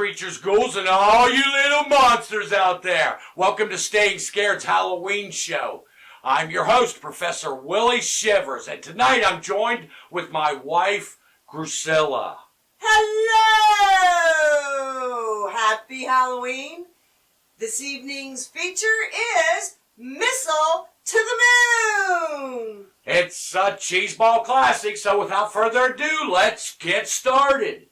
creatures, ghouls, and all you little monsters out there. Welcome to Staying Scared's Halloween show. I'm your host, Professor Willie Shivers, and tonight I'm joined with my wife, Gruecilla. Hello! Happy Halloween. This evening's feature is Missile to the Moon. It's a cheeseball classic, so without further ado, let's get started.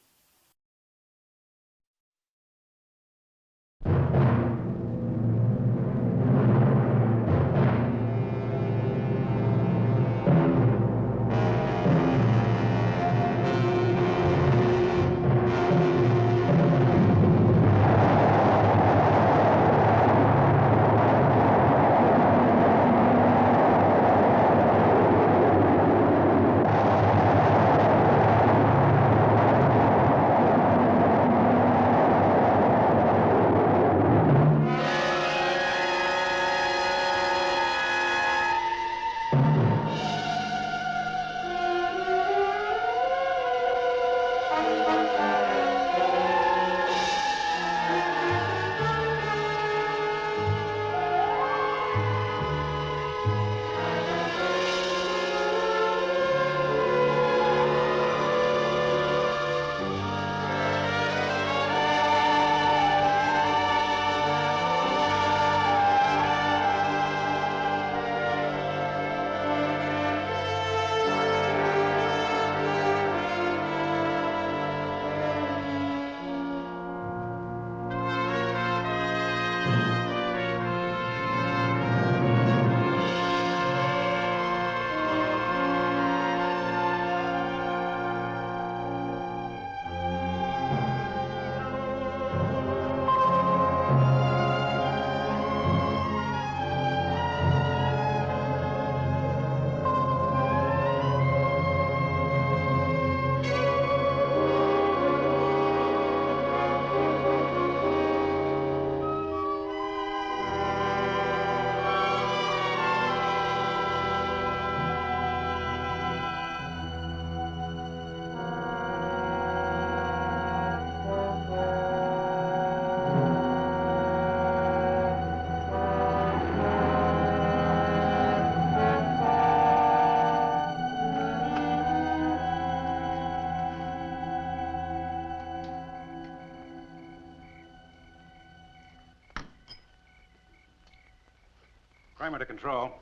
Kramer to control.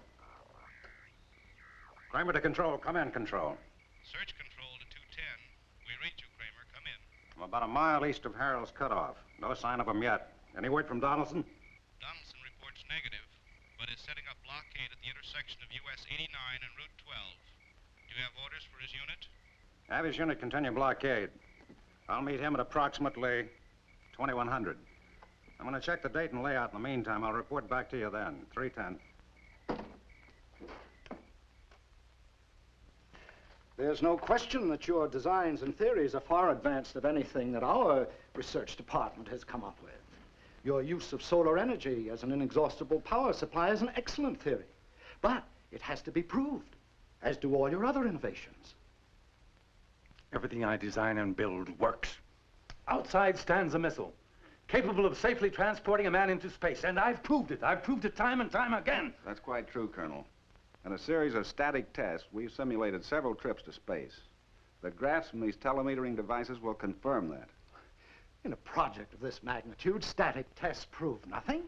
Kramer to control. Come in, control. Search control to 210. We read you, Kramer. Come in. I'm about a mile east of Harold's cutoff. No sign of him yet. Any word from Donaldson? Donaldson reports negative, but is setting up blockade at the intersection of US 89 and Route 12. Do you have orders for his unit? Have his unit continue blockade. I'll meet him at approximately 2100. I'm going to check the date and layout in the meantime. I'll report back to you then. 310. There's no question that your designs and theories are far advanced of anything that our research department has come up with. Your use of solar energy as an inexhaustible power supply is an excellent theory. But it has to be proved, as do all your other innovations. Everything I design and build works. Outside stands a missile, capable of safely transporting a man into space, and I've proved it. I've proved it time and time again. That's quite true, Colonel. In a series of static tests, we've simulated several trips to space. The graphs from these telemetering devices will confirm that. In a project of this magnitude, static tests prove nothing.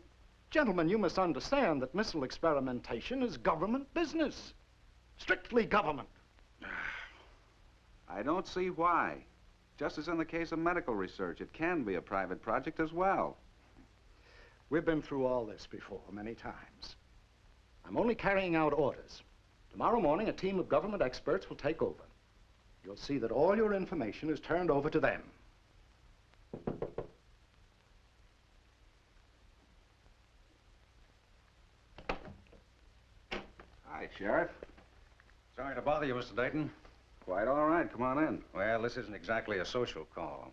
Gentlemen, you must understand that missile experimentation is government business. Strictly government. I don't see why. Just as in the case of medical research, it can be a private project as well. We've been through all this before many times. I'm only carrying out orders. Tomorrow morning, a team of government experts will take over. You'll see that all your information is turned over to them. Hi, Sheriff. Sorry to bother you, Mr. Dayton. Quite all right. Come on in. Well, this isn't exactly a social call.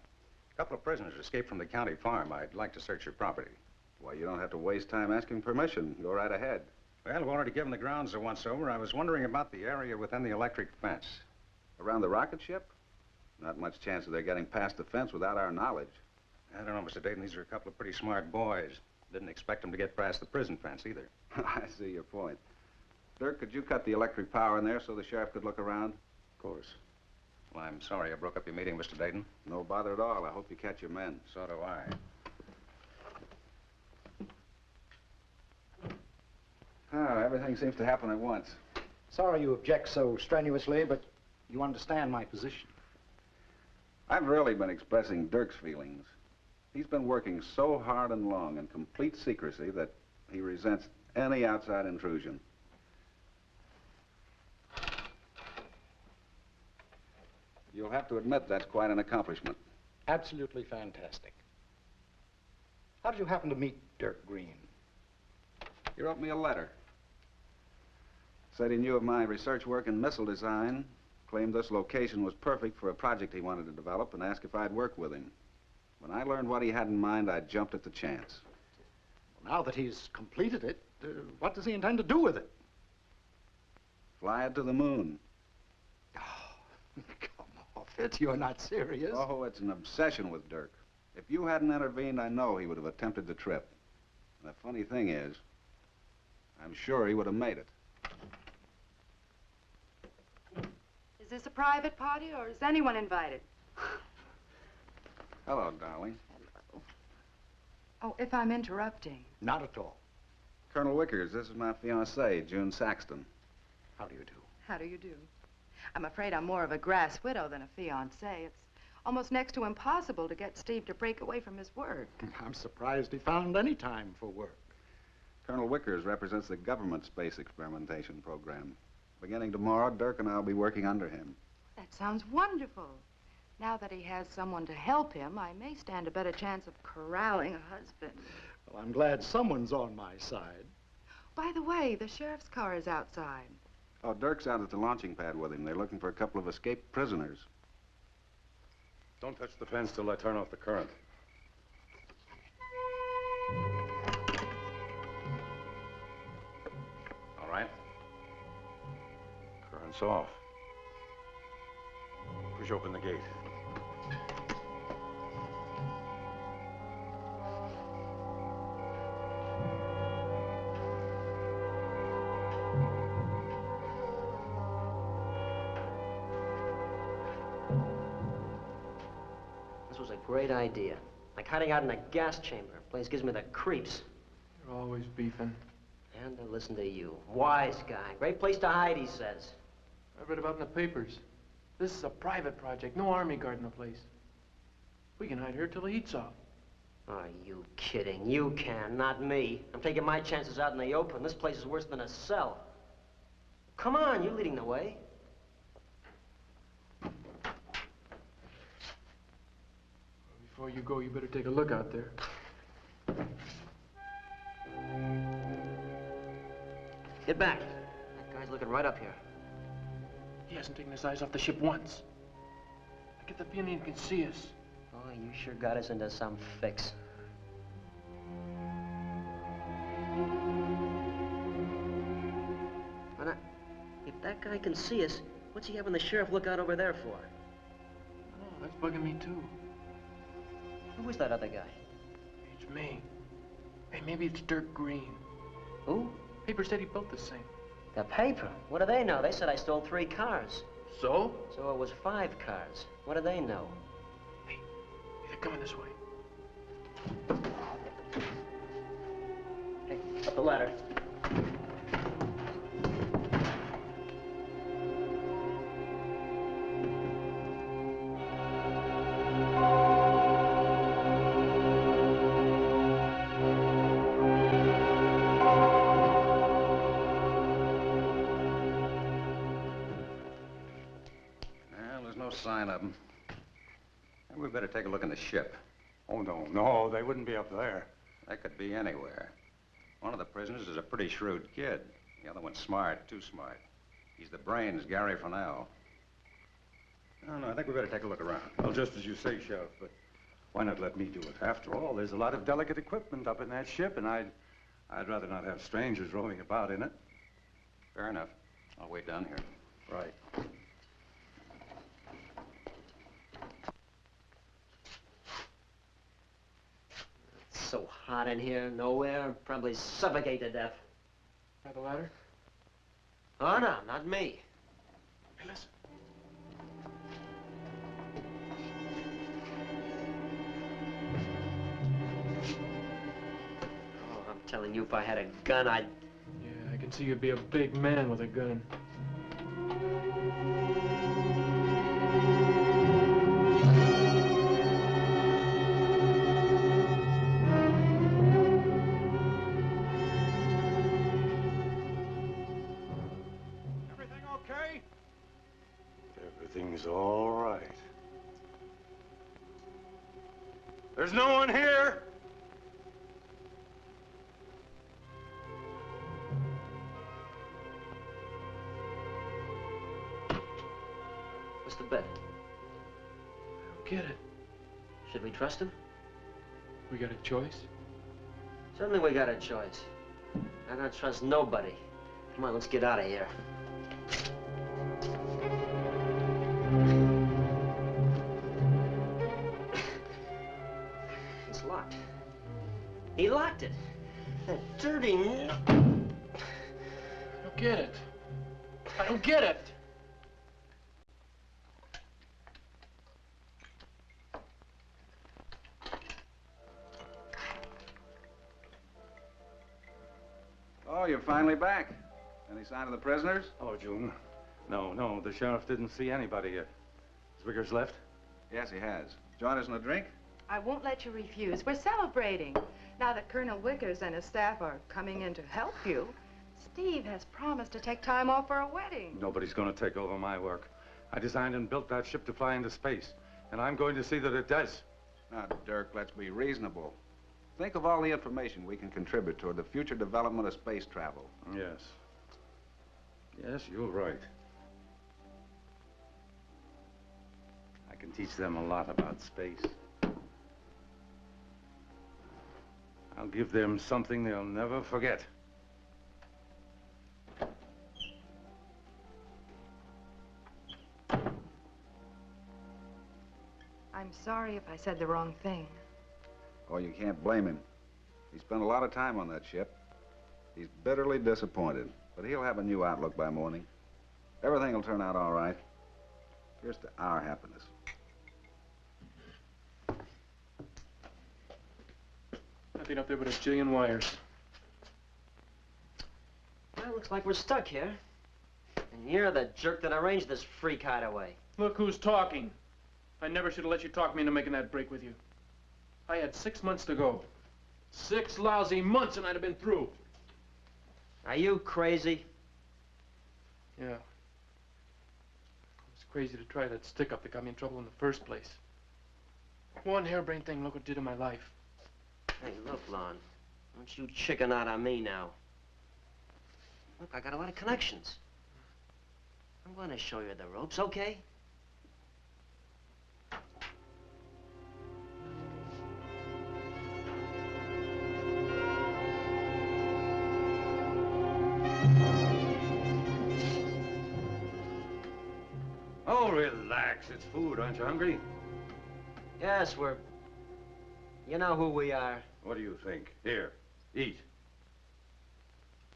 A couple of prisoners escaped from the county farm. I'd like to search your property. Why, you don't have to waste time asking permission. Go right ahead. Well, I've already given the grounds a once-over. I was wondering about the area within the electric fence. Around the rocket ship? Not much chance of their getting past the fence without our knowledge. I don't know, Mr. Dayton. These are a couple of pretty smart boys. Didn't expect them to get past the prison fence either. I see your point. Dirk, could you cut the electric power in there so the sheriff could look around? Of course. Well, I'm sorry I broke up your meeting, Mr. Dayton. No bother at all. I hope you catch your men. So do I. Everything seems to happen at once. Sorry you object so strenuously, but you understand my position. I've really been expressing Dirk's feelings. He's been working so hard and long in complete secrecy that he resents any outside intrusion. You'll have to admit that's quite an accomplishment. Absolutely fantastic. How did you happen to meet Dirk Green? He wrote me a letter. Said he knew of my research work in missile design, claimed this location was perfect for a project he wanted to develop, and asked if I'd work with him. When I learned what he had in mind, I jumped at the chance. Well, now that he's completed it, what does he intend to do with it? Fly it to the moon. Oh, come off it. You're not serious. Oh, it's an obsession with Dirk. If you hadn't intervened, I know he would have attempted the trip. And the funny thing is, I'm sure he would have made it. Is this a private party, or is anyone invited? Hello, darling. Oh, if I'm interrupting. Not at all. Colonel Wickers, this is my fiancée, June Saxton. How do you do? How do you do? I'm afraid I'm more of a grass widow than a fiancée. It's almost next to impossible to get Steve to break away from his work. I'm surprised he found any time for work. Colonel Wickers represents the government space experimentation program. Beginning tomorrow, Dirk and I'll be working under him. That sounds wonderful. Now that he has someone to help him, I may stand a better chance of corralling a husband. Well, I'm glad someone's on my side. By the way, the sheriff's car is outside. Oh, Dirk's out at the launching pad with him. They're looking for a couple of escaped prisoners. Don't touch the fence till I turn off the current. All right. Current's off. Push open the gate. This was a great idea. Like hiding out in a gas chamber. Place gives me the creeps. You're always beefing. And I listen to you. Wise guy. Great place to hide, he says. I read about it in the papers. This is a private project. No army guard in the place. We can hide here till the heat's off. Are you kidding? You can, not me. I'm taking my chances out in the open. This place is worse than a cell. Come on, you're leading the way. Before you go, you better take a look out there. Get back. That guy's looking right up here. He hasn't taken his eyes off the ship once. I get the feeling he can see us. Oh, you sure got us into some fix. Why not? If that guy can see us, what's he having the sheriff look out over there for? Oh, that's bugging me too. Who is that other guy? It's me. Hey, maybe it's Dirk Green. Who? Paper said he built this thing. The paper. What do they know? They said I stole 3 cars. So? So it was 5 cars. What do they know? Hey, they're coming this way. Hey, up the ladder. Sign of them. Maybe we better take a look in the ship. Oh, no, they wouldn't be up there. That could be anywhere. One of the prisoners is a pretty shrewd kid. The other one's smart, too smart. He's the brains, Gary Fennell. No, I think we better take a look around. Well, just as you say, Sheriff, but why not let me do it? After all, there's a lot of delicate equipment up in that ship, and I'd rather not have strangers roaming about in it. Fair enough. I'll wait down here. Right. hot in here, nowhere. Probably suffocate to death. Got the ladder? Oh, no, not me. Hey, listen. Oh, I'm telling you, if I had a gun, I'd... Yeah, I can see you'd be a big man with a gun. Everything okay? Everything's all right. There's no one here. What's the bet? I don't get it. Should we trust him? We got a choice? Certainly we got a choice. I don't trust nobody. Come on, let's get out of here. It's locked. He locked it. That dirty... I don't get it. I don't get it. Oh, you're finally back. Any sign of the prisoners? Oh, June. No, the sheriff didn't see anybody yet. Zwickers left? Yes, he has. Join us in a drink? I won't let you refuse. We're celebrating. Now that Colonel Wickers and his staff are coming in to help you, Steve has promised to take time off for a wedding. Nobody's going to take over my work. I designed and built that ship to fly into space, and I'm going to see that it does. Now, Dirk, let's be reasonable. Think of all the information we can contribute toward the future development of space travel. Yes. Yes, you're right. I can teach them a lot about space. I'll give them something they'll never forget. I'm sorry if I said the wrong thing. Oh, you can't blame him. He spent a lot of time on that ship. He's bitterly disappointed, but he'll have a new outlook by morning. Everything will turn out all right. Here's to our happiness. Nothing up there but a jillion wires. Well, looks like we're stuck here. And you're the jerk that arranged this freak hideaway. Look who's talking. I never should have let you talk me into making that break with you. I had 6 months to go. 6 lousy months and I'd have been through. Are you crazy? Yeah. It was crazy to try that stick-up that got me in trouble in the first place. One harebrained thing, look what it did in my life. Hey, look, Lon. Don't you chicken out on me now. Look, I got a lot of connections. I'm going to show you the ropes, okay? Oh, relax. It's food. Aren't you hungry? Yes, we're... You know who we are. What do you think? Here, eat.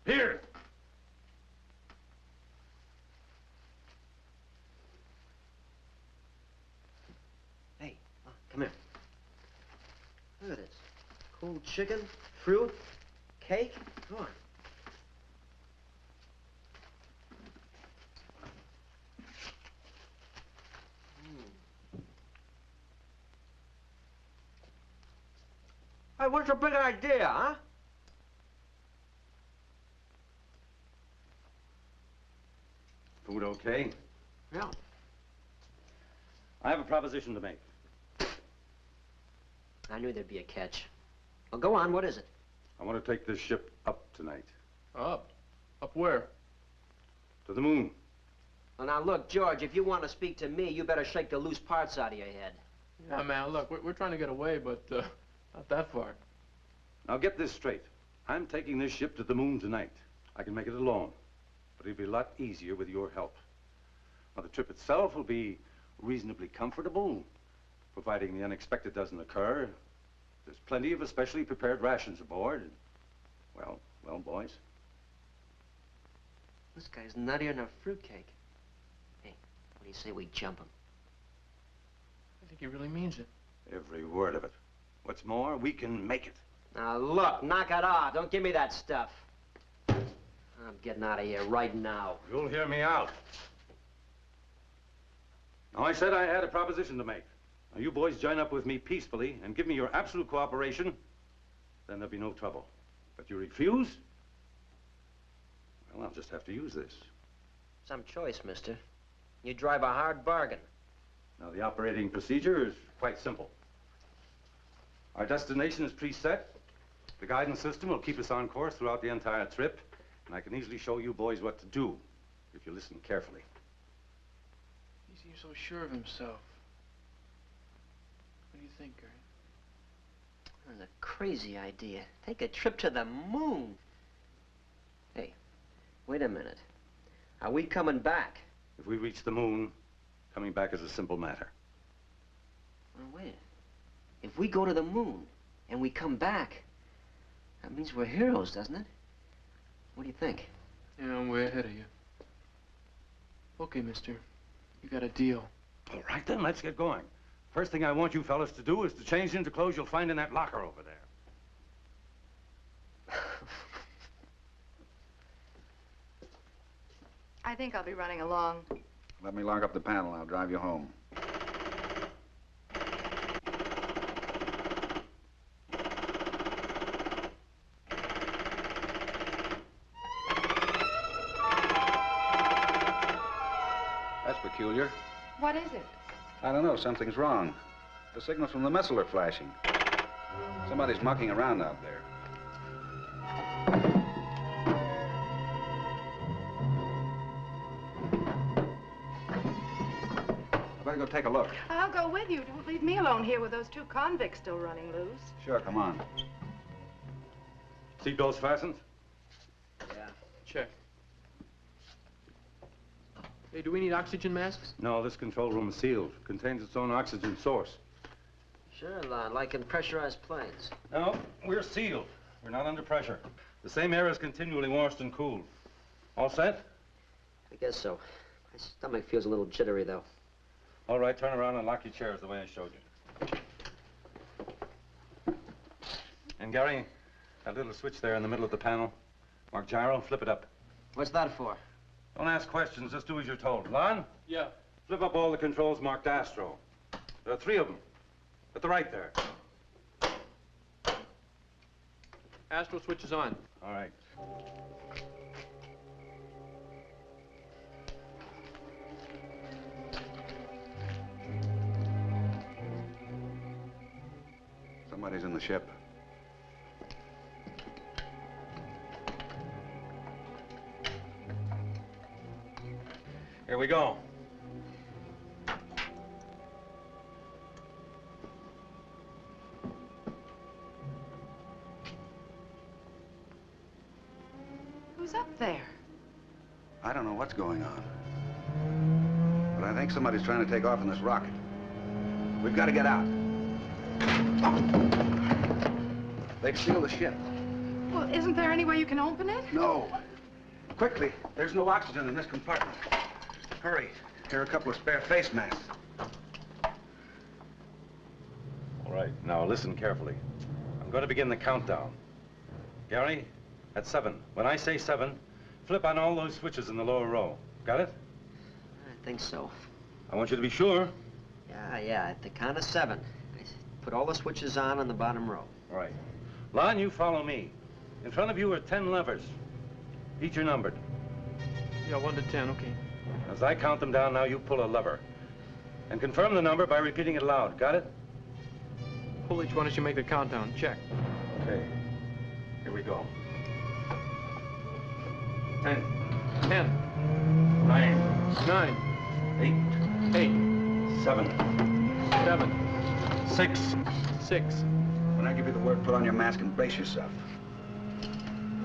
Here! Hey, come here. Look at this. Cold chicken, fruit, cake. Come on. Hey, what's your big idea, huh? Food okay? Yeah. I have a proposition to make. I knew there'd be a catch. Well, go on. What is it? I want to take this ship up tonight. Up? Up where? To the moon. Well, now, look, George, if you want to speak to me, you better shake the loose parts out of your head. Yeah, man, look, we're trying to get away, but not that far. Now get this straight. I'm taking this ship to the moon tonight. I can make it alone, but it'll be a lot easier with your help. Now the trip itself will be reasonably comfortable, providing the unexpected doesn't occur. There's plenty of especially prepared rations aboard. Well, boys. This guy's nuttier than a fruitcake. Hey, what do you say we jump him? I think he really means it. Every word of it. What's more, we can make it. Now, look, knock it off. Don't give me that stuff. I'm getting out of here right now. You'll hear me out. Now, I said I had a proposition to make. Now, you boys join up with me peacefully and give me your absolute cooperation, then there'll be no trouble. But you refuse? Well, I'll just have to use this. Some choice, mister. You drive a hard bargain. Now, the operating procedure is quite simple. Our destination is preset. The guidance system will keep us on course throughout the entire trip, and I can easily show you boys what to do if you listen carefully. He seems so sure of himself. What do you think, Gary? That's a crazy idea. Take a trip to the moon. Hey, wait a minute. Are we coming back? If we reach the moon, coming back is a simple matter. Well, wait. If we go to the moon and we come back, that means we're heroes, doesn't it? What do you think? Yeah, I'm way ahead of you. Okay, mister. You got a deal. All right, then, let's get going. First thing I want you fellas to do is to change into clothes you'll find in that locker over there. I think I'll be running along. Let me lock up the panel. I'll drive you home. That's peculiar. What is it? I don't know. Something's wrong. The signals from the missile are flashing. Somebody's mucking around out there. I better go take a look. I'll go with you. Don't leave me alone here with those two convicts still running loose. Sure, come on. Seatbelts fastened? Yeah. Check. Hey, do we need oxygen masks? No, this control room is sealed. Contains its own oxygen source. Sure, Lon, like in pressurized planes. No, we're sealed. We're not under pressure. The same air is continually washed and cooled. All set? I guess so. My stomach feels a little jittery, though. All right, turn around and lock your chairs the way I showed you. And Gary, that little switch there in the middle of the panel, marked gyro, flip it up. What's that for? Don't ask questions, just do as you're told. Lon? Yeah. Flip up all the controls marked Astro. There are 3 of them. At the right there. Astro switch is on. All right. Somebody's in the ship. Here we go. Who's up there? I don't know what's going on. But I think somebody's trying to take off in this rocket. We've got to get out. They've sealed the ship. Well, isn't there any way you can open it? No. Quickly. There's no oxygen in this compartment. Hurry. Here are a couple of spare face masks. All right, now listen carefully. I'm going to begin the countdown. Gary, at 7. When I say 7, flip on all those switches in the lower row. Got it? I think so. I want you to be sure. Yeah, at the count of 7. I put all the switches on the bottom row. All right. Lon, you follow me. In front of you are 10 levers. Each are numbered. Yeah, 1 to 10, okay. As I count them down, now you pull a lever. And confirm the number by repeating it loud. Got it? Pull each one as you make the countdown. Check. Okay. Here we go. 10, 10, 9, 9, 8, 8, 7, 7, 6. 6. When I give you the word, put on your mask and brace yourself.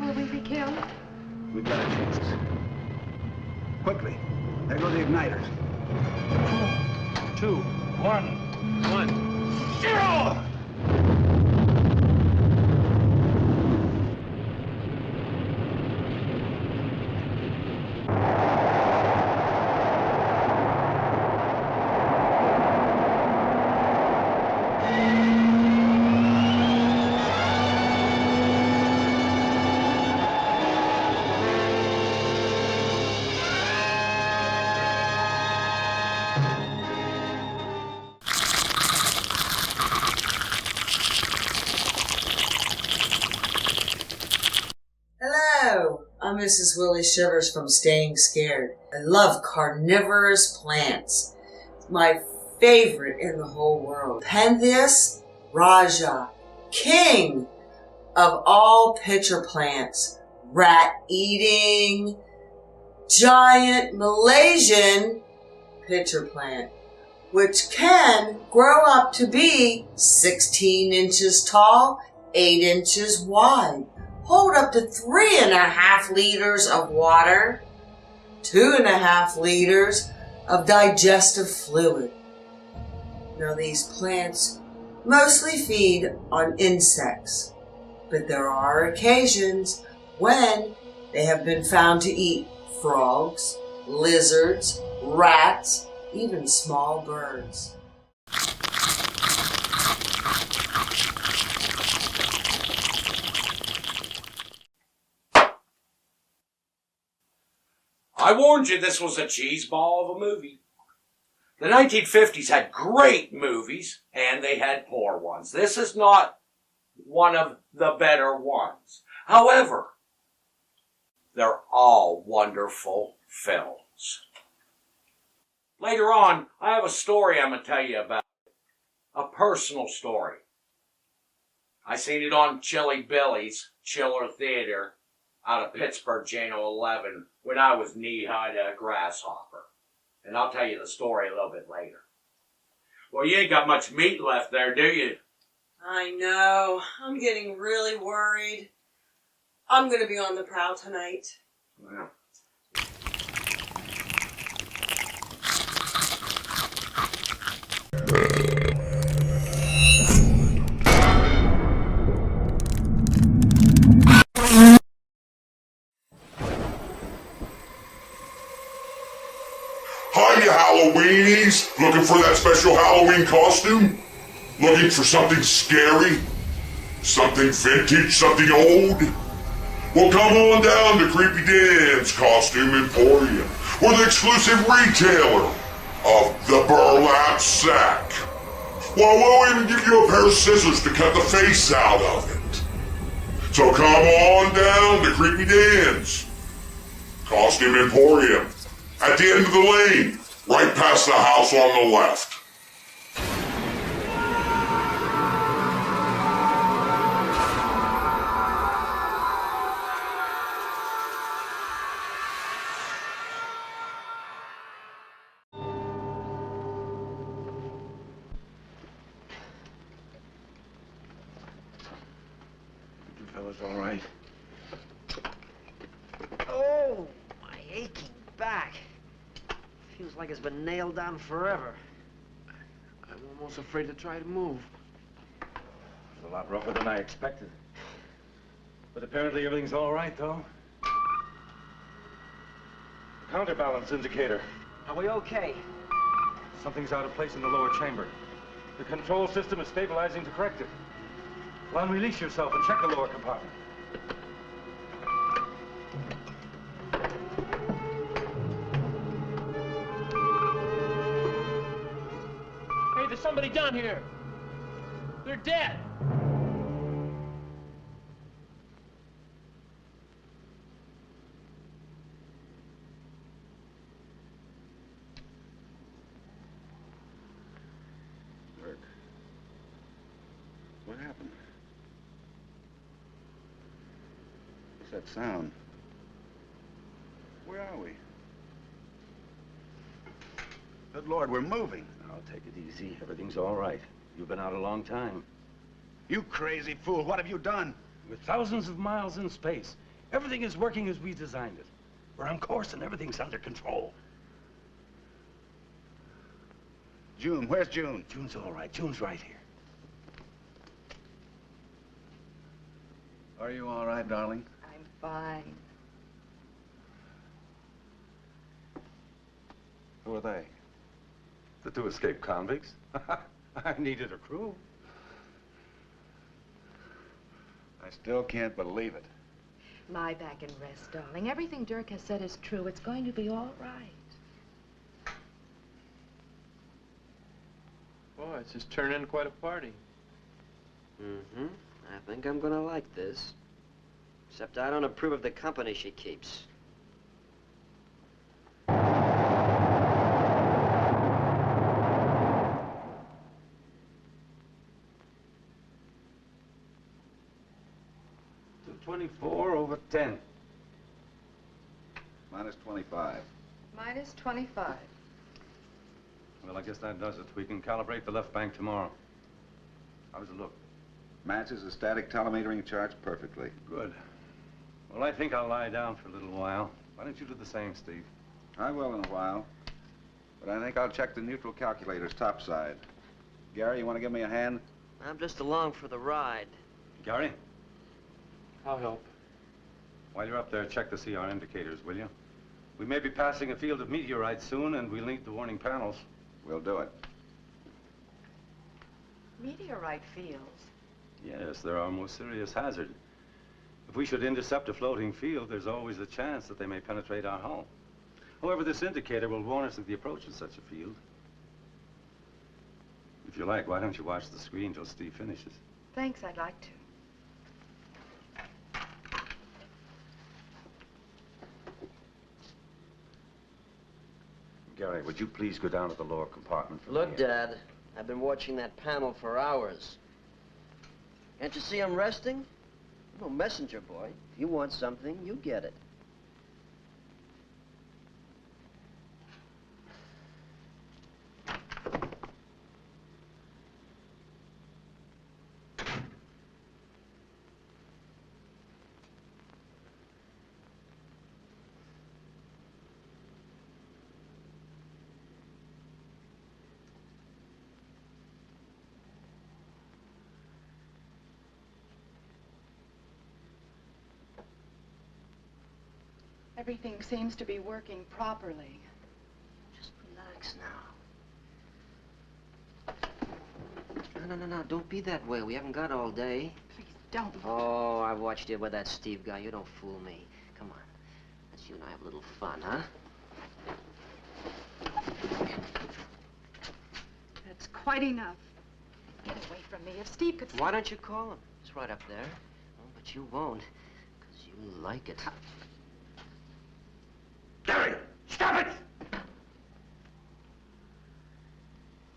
Will we be killed? We've got a chance. Quickly. There go the igniters. 2, 1, 1. 0! I'm Mrs. Willie Shivers from Staying Scared. I love carnivorous plants. It's my favorite in the whole world. Pentheus Raja, king of all pitcher plants. Rat-eating, giant Malaysian pitcher plant, which can grow up to be 16 inches tall, 8 inches wide, hold up to 3.5 liters of water, 2.5 liters of digestive fluid. Now, these plants mostly feed on insects, but there are occasions when they have been found to eat frogs, lizards, rats, even small birds. I warned you this was a cheese ball of a movie. The 1950s had great movies, and they had poor ones. This is not one of the better ones. However, they're all wonderful films. Later on, I have a story I'm going to tell you about. A personal story. I seen it on Chili Billy's Chiller Theater out of Pittsburgh, Channel 11, when I was knee-high to a grasshopper. And I'll tell you the story a little bit later. Well, you ain't got much meat left there, do you? I know. I'm getting really worried. I'm going to be on the prowl tonight. Well. Hi, you Halloweenies! Looking for that special Halloween costume? Looking for something scary? Something vintage? Something old? Well, come on down to Creepy Dan's Costume Emporium. We're the exclusive retailer of the burlap sack. Well, we'll even give you a pair of scissors to cut the face out of it. So come on down to Creepy Dan's Costume Emporium. At the end of the lane, right past the house on the left. You fellas all right? Oh, my aching back. Feels like it's been nailed down forever. I'm almost afraid to try to move. It's a lot rougher than I expected. But apparently everything's all right, though. Counterbalance indicator. Are we okay? Something's out of place in the lower chamber. The control system is stabilizing to correct it. Well, unrelease yourself and check the lower compartment. Hey, there's somebody down here. They're dead. Dirk. What happened? What's that sound? Where are we? Good Lord, we're moving. Now, take it easy. Everything's all right. You've been out a long time. You crazy fool, what have you done? With thousands of miles in space, everything is working as we designed it. We're on course and everything's under control. June, where's June? June's all right. June's right here. Are you all right, darling? I'm fine. Who are they? The two escaped convicts? I needed a crew. I still can't believe it. Lie back and rest, darling. Everything Dirk has said is true. It's going to be all right. Boy, it's just turned into quite a party. Mm-hmm. I think I'm gonna like this. Except I don't approve of the company she keeps. -24/10. -25. -25. Well, I guess that does it. We can calibrate the left bank tomorrow. How does it look? Matches the static telemetering charts perfectly. Good. Well, I think I'll lie down for a little while. Why don't you do the same, Steve? I will in a while. But I think I'll check the neutral calculators topside. Gary, you want to give me a hand? I'm just along for the ride. Gary? I'll help. While you're up there, check the CR indicators, will you? We may be passing a field of meteorites soon, and we'll need the warning panels. We'll do it. Meteorite fields. Yes, they're our most serious hazard. If we should intercept a floating field, there's always a chance that they may penetrate our hull. However, this indicator will warn us of the approach of such a field. If you like, why don't you watch the screen till Steve finishes? Thanks, I'd like to. Gary, would you please go down to the lower compartment for Look, me? Dad, I've been watching that panel for hours. Can't you see I'm resting? I'm no messenger boy. If you want something, you get it. Everything seems to be working properly. Just relax now. No, don't be that way. We haven't got all day. Please don't. Oh, I've watched you with that Steve guy. You don't fool me. Come on. Let's you and I have a little fun, huh? That's quite enough. Get away from me. If Steve could... Why don't you call him? He's right up there. Oh, but you won't, because you like it. Gary, stop it!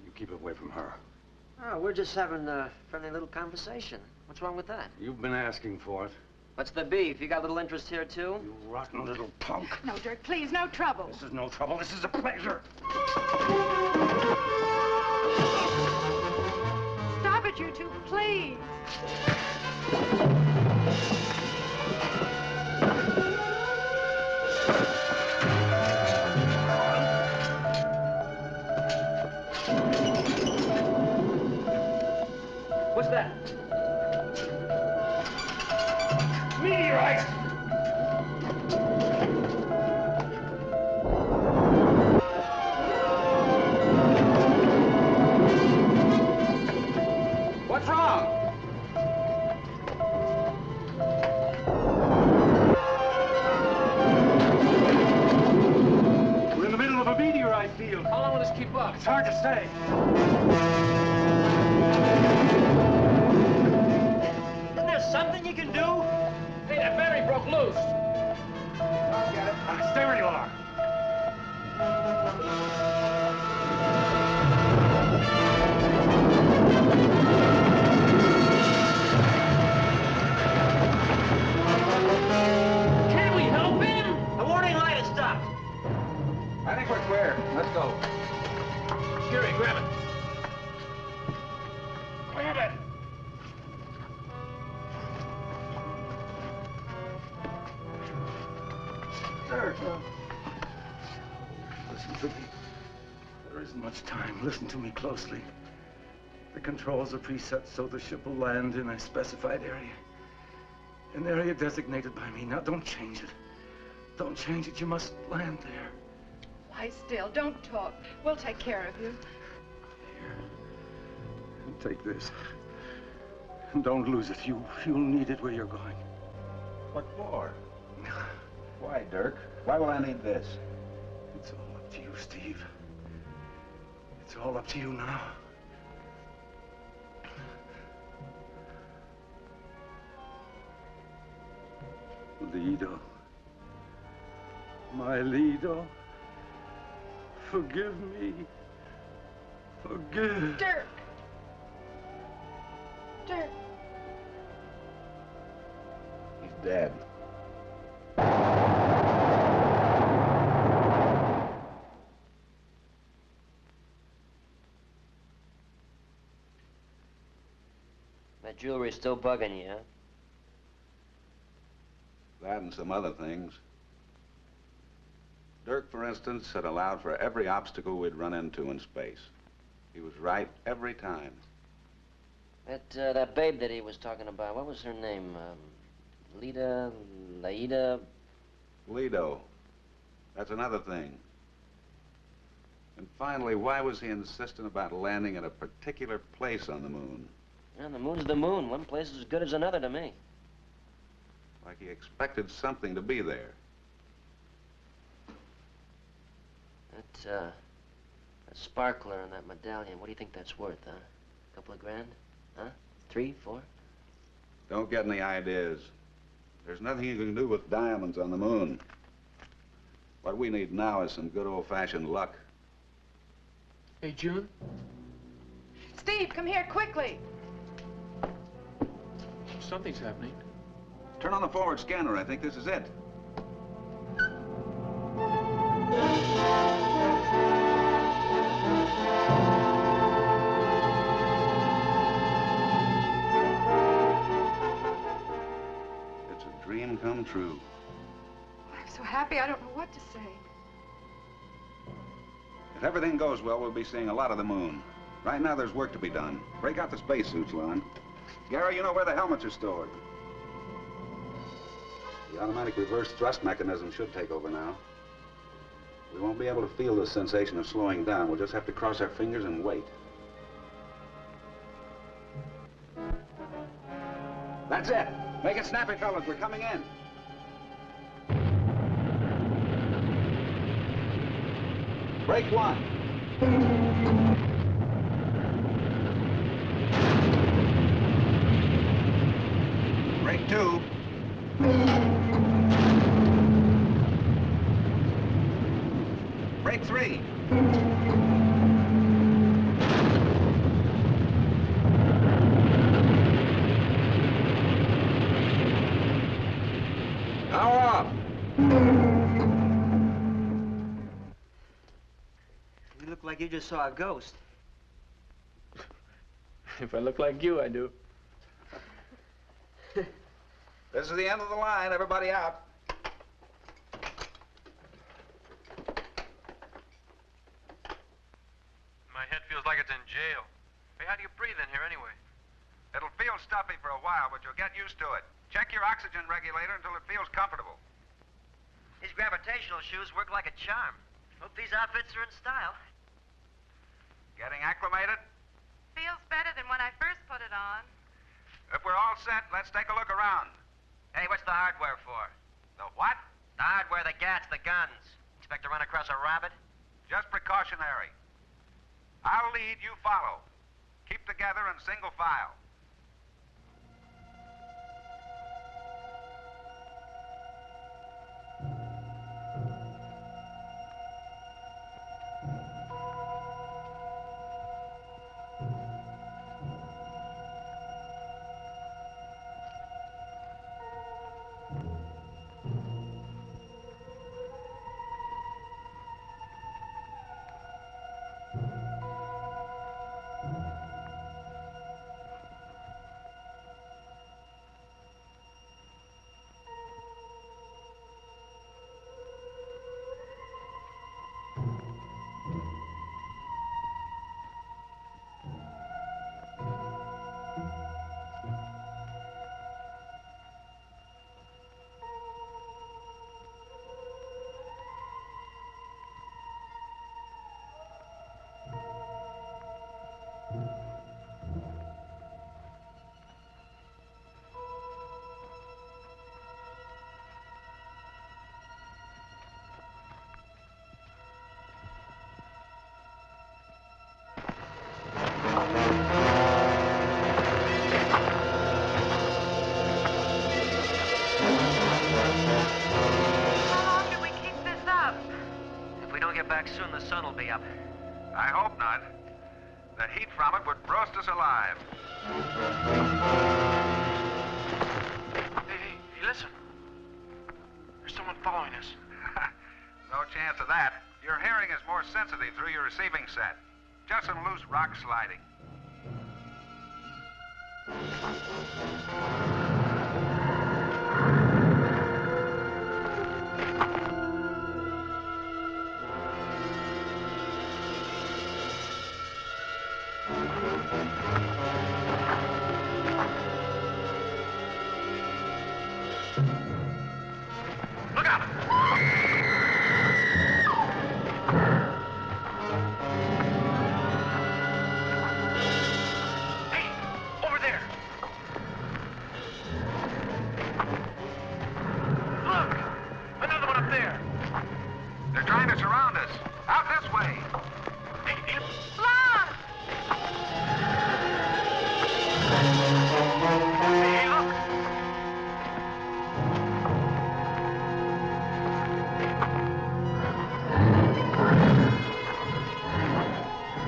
You keep away from her. Oh, we're just having a friendly little conversation. What's wrong with that? You've been asking for it. What's the beef? You got a little interest here, too? You rotten little punk. No, Dirk, please, no trouble. This is no trouble. This is a pleasure. Stop it, you two, please. What's that? Meteorite! What's wrong? We're in the middle of a meteorite field. How long will this keep up? It's hard to say. Isn't there something you can do? Hey, that battery broke loose. Stay where you are. Can't we help him? The warning light has stopped. I think we're clear. Let's go. Gary, grab it. Grab it! There. Listen to me. There isn't much time. Listen to me closely. The controls are preset so the ship will land in a specified area. An area designated by me. Now, don't change it. Don't change it. You must land there. Lie still. Don't talk. We'll take care of you. Here. Take this. And don't lose it. You'll need it where you're going. What for? Why, Dirk? Why will I need this? It's all up to you, Steve. It's all up to you now. Lido. My Lido. Forgive me. Forgive. Dirk! Dirk! He's dead. That jewelry's still bugging you, huh? That and some other things. Dirk, for instance, had allowed for every obstacle we'd run into in space. He was right every time. That babe that he was talking about, what was her name? Laida? Lido. That's another thing. And finally, why was he insistent about landing at a particular place on the moon? Yeah, the moon's the moon. One place is as good as another to me. Like he expected something to be there. That sparkler and that medallion, what do you think that's worth, huh? A couple of grand? Huh? 3, 4? Don't get any ideas. There's nothing you can do with diamonds on the moon. What we need now is some good old-fashioned luck. Hey, June? Steve, come here quickly. Something's happening. Turn on the forward scanner. I think this is it. It's a dream come true. I'm so happy I don't know what to say. If everything goes well, we'll be seeing a lot of the moon. Right now, there's work to be done. Break out the spacesuits, Lon. Gary, you know where the helmets are stored. The automatic reverse thrust mechanism should take over now. We won't be able to feel the sensation of slowing down. We'll just have to cross our fingers and wait. That's it. Make it snappy, fellas. We're coming in. Break one. Break two. Break three. Power off. You look like you just saw a ghost. If I look like you, I do. This is the end of the line. Everybody out. My head feels like it's in jail. Hey, how do you breathe in here anyway? It'll feel stuffy for a while, but you'll get used to it. Check your oxygen regulator until it feels comfortable. These gravitational shoes work like a charm. Hope these outfits are in style. Getting acclimated? Feels better than when I first put it on. If we're all set, let's take a look around. Hey, what's the hardware for? The what? The hardware, the gats, the guns. Expect to run across a rabbit? Just precautionary. I'll lead, you follow. Keep together in single file. get back soon, the sun will be up. I hope not. The heat from it would roast us alive. Hey, listen. There's someone following us. No chance of that. Your hearing is more sensitive through your receiving set. Just some loose rock sliding. Look out! Hey, over there! Look! Another one up there! They're trying to surround us. Out this way. Hey, Lon! hey, look!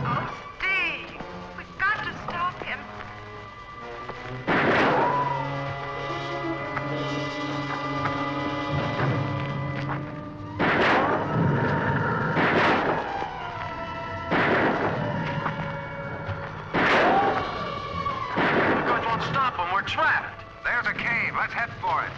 Oh, Steve! We've got to stop him. The guards won't stop them. We're trapped. There's a cave. Let's head for it.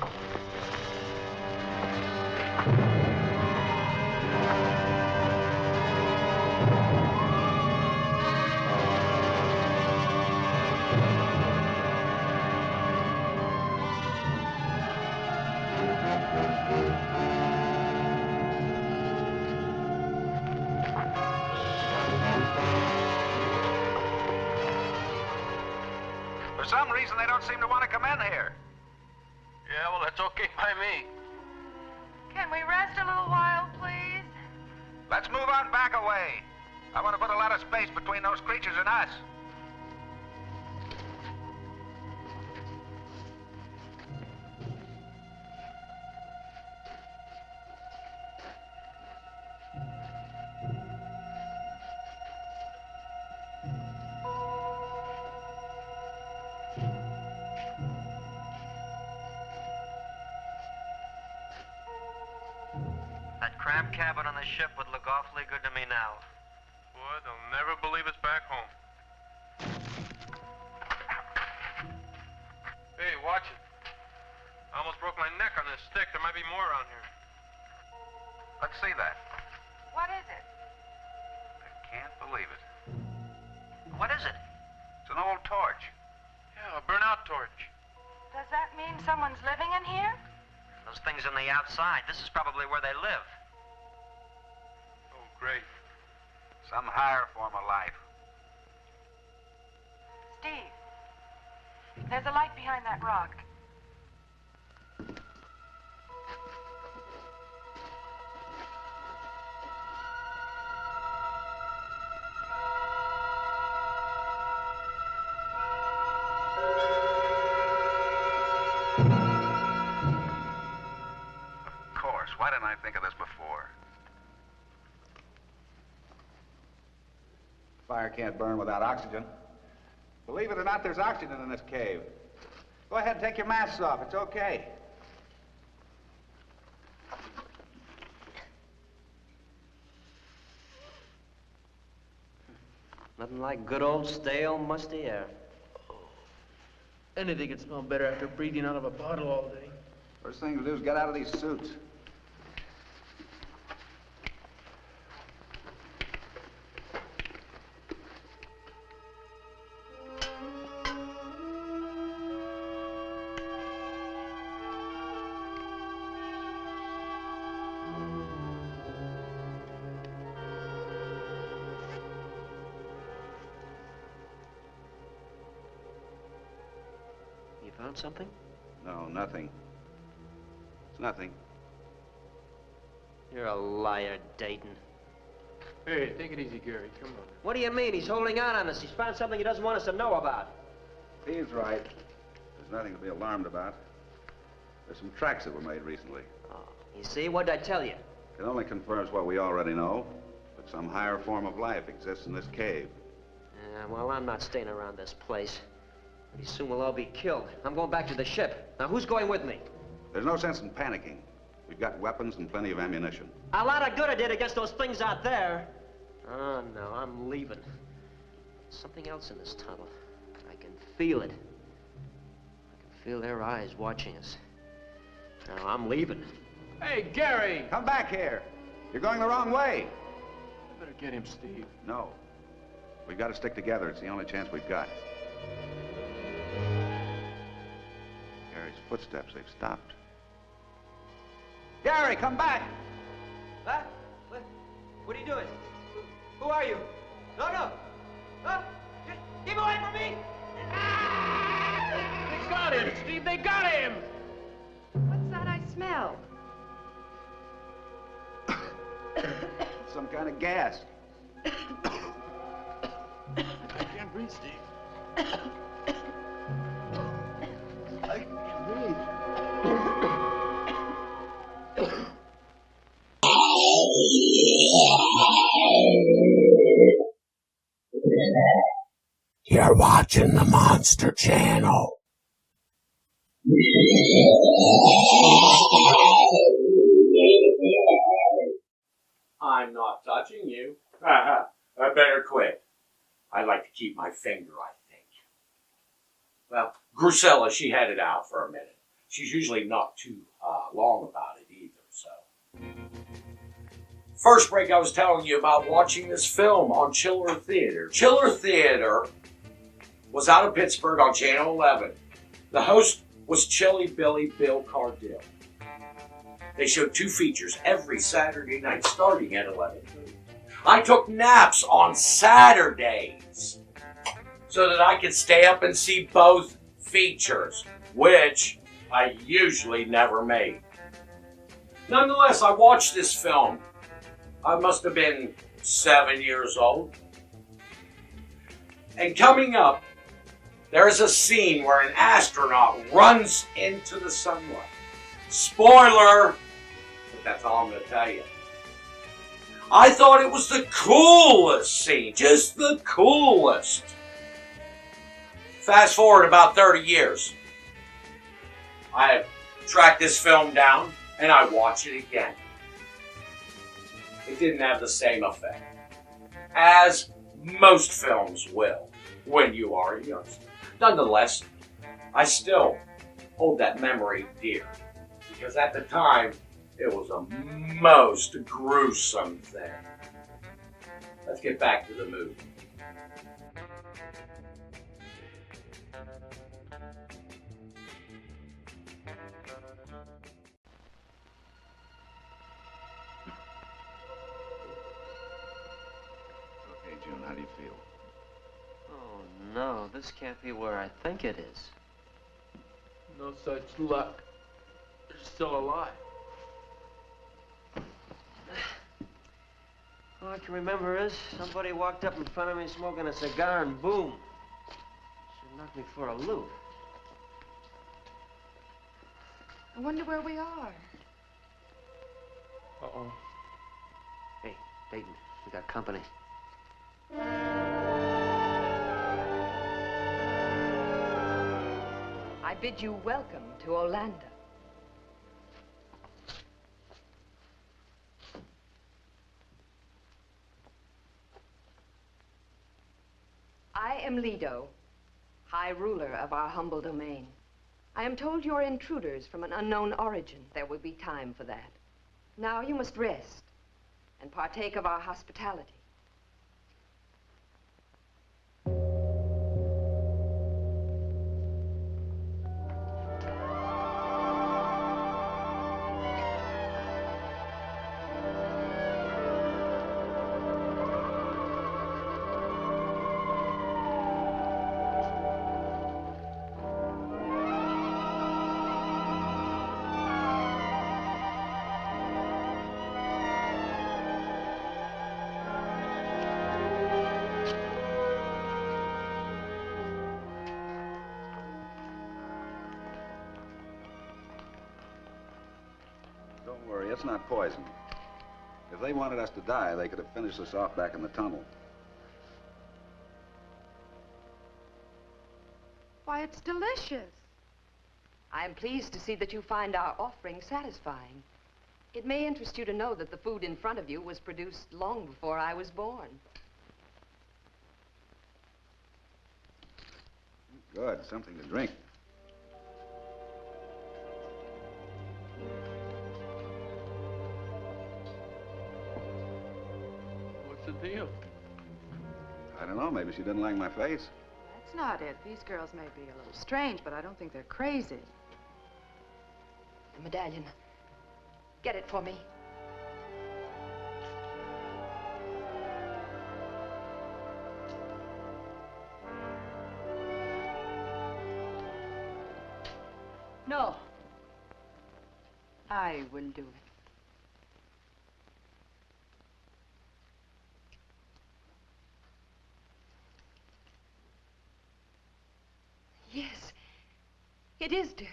For some reason, they don't seem to want to come in here. Yeah, well, that's okay by me. Can we rest a little while, please? Let's move on back away. I want to put a lot of space between those creatures and us. That cramped cabin on the ship would look awfully good to me now. Boy, they'll never believe us back home. Hey, watch it. I almost broke my neck on this stick. There might be more around here. Let's see that. What is it? I can't believe it. What is it? It's an old torch. Yeah, a burnout torch. Does that mean someone's living in here? Those things on the outside. This is probably where they live. Oh, great. Some higher form of life. Steve, there's a light behind that rock. Of course. Why didn't I think of this before? Fire can't burn without oxygen. Believe it or not, there's oxygen in this cave. Go ahead and take your masks off. It's okay. Nothing like good old stale, musty air. Anything could smell better after breathing out of a bottle all day. First thing to do is get out of these suits. You found something? No, nothing. It's nothing. You're a liar, Dayton. Hey, take it easy, Gary. Come on. What do you mean? He's holding out on us. He's found something he doesn't want us to know about. He's right. There's nothing to be alarmed about. There's some tracks that were made recently. Oh, you see? What did I tell you? It only confirms what we already know. that some higher form of life exists in this cave. Yeah, well, I'm not staying around this place. Pretty soon we'll all be killed. I'm going back to the ship. Now, who's going with me? There's no sense in panicking. We've got weapons and plenty of ammunition. A lot of good I did against those things out there. Oh, no, I'm leaving. Something else in this tunnel. I can feel it. I can feel their eyes watching us. Now, I'm leaving. Hey, Gary! Come back here. You're going the wrong way. You better get him, Steve. No. We've got to stick together. It's the only chance we've got. Gary's footsteps, they've stopped. Gary, come back! What? What are you doing? Who are you? No, no! No! Just keep away from me! They got him, Steve! They got him! What's that I smell? Some kind of gas. I can't breathe, Steve. I can't breathe. You're watching the Monster Channel. I'm not touching you. I better quit. I like to keep my finger, I think. Well, Gruecilla, she had it out for a minute. She's usually not too long about it either, so. First break, I was telling you about watching this film on Chiller Theater. Chiller Theater was out of Pittsburgh on Channel 11. The host was Chilly Billy Bill Cardill. They showed 2 features every Saturday night starting at 11:30. I took naps on Saturdays so that I could stay up and see both features, which I usually never made. Nonetheless, I watched this film. I must have been 7 years old. And coming up, there is a scene where an astronaut runs into the sunlight. Spoiler, but that's all I'm going to tell you. I thought it was the coolest scene, just the coolest. Fast forward about 30 years. I have tracked this film down and I watch it again. It didn't have the same effect, as most films will when you are a youngster. Nonetheless, I still hold that memory dear, because at the time, it was a most gruesome thing. Let's get back to the movie. Okay, June, how do you feel? Oh, no, this can't be where I think it is. No such luck. They're still alive. All I can remember is somebody walked up in front of me smoking a cigar and boom. She knocked me for a loop. I wonder where we are. Uh-oh. Hey, Dayton, we got company. I bid you welcome to Orlando. I am Lido, High Ruler of our humble domain. I am told you're intruders from an unknown origin. There will be time for that. Now you must rest and partake of our hospitality. Don't worry, it's not poison. If they wanted us to die, they could have finished us off back in the tunnel. Why, it's delicious. I am pleased to see that you find our offering satisfying. It may interest you to know that the food in front of you was produced long before I was born. Good, something to drink. What's the deal? I don't know, maybe she didn't like my face. That's not it. These girls may be a little strange, but I don't think they're crazy. The medallion. Get it for me. No. I will do it. Yes, it is Dirk.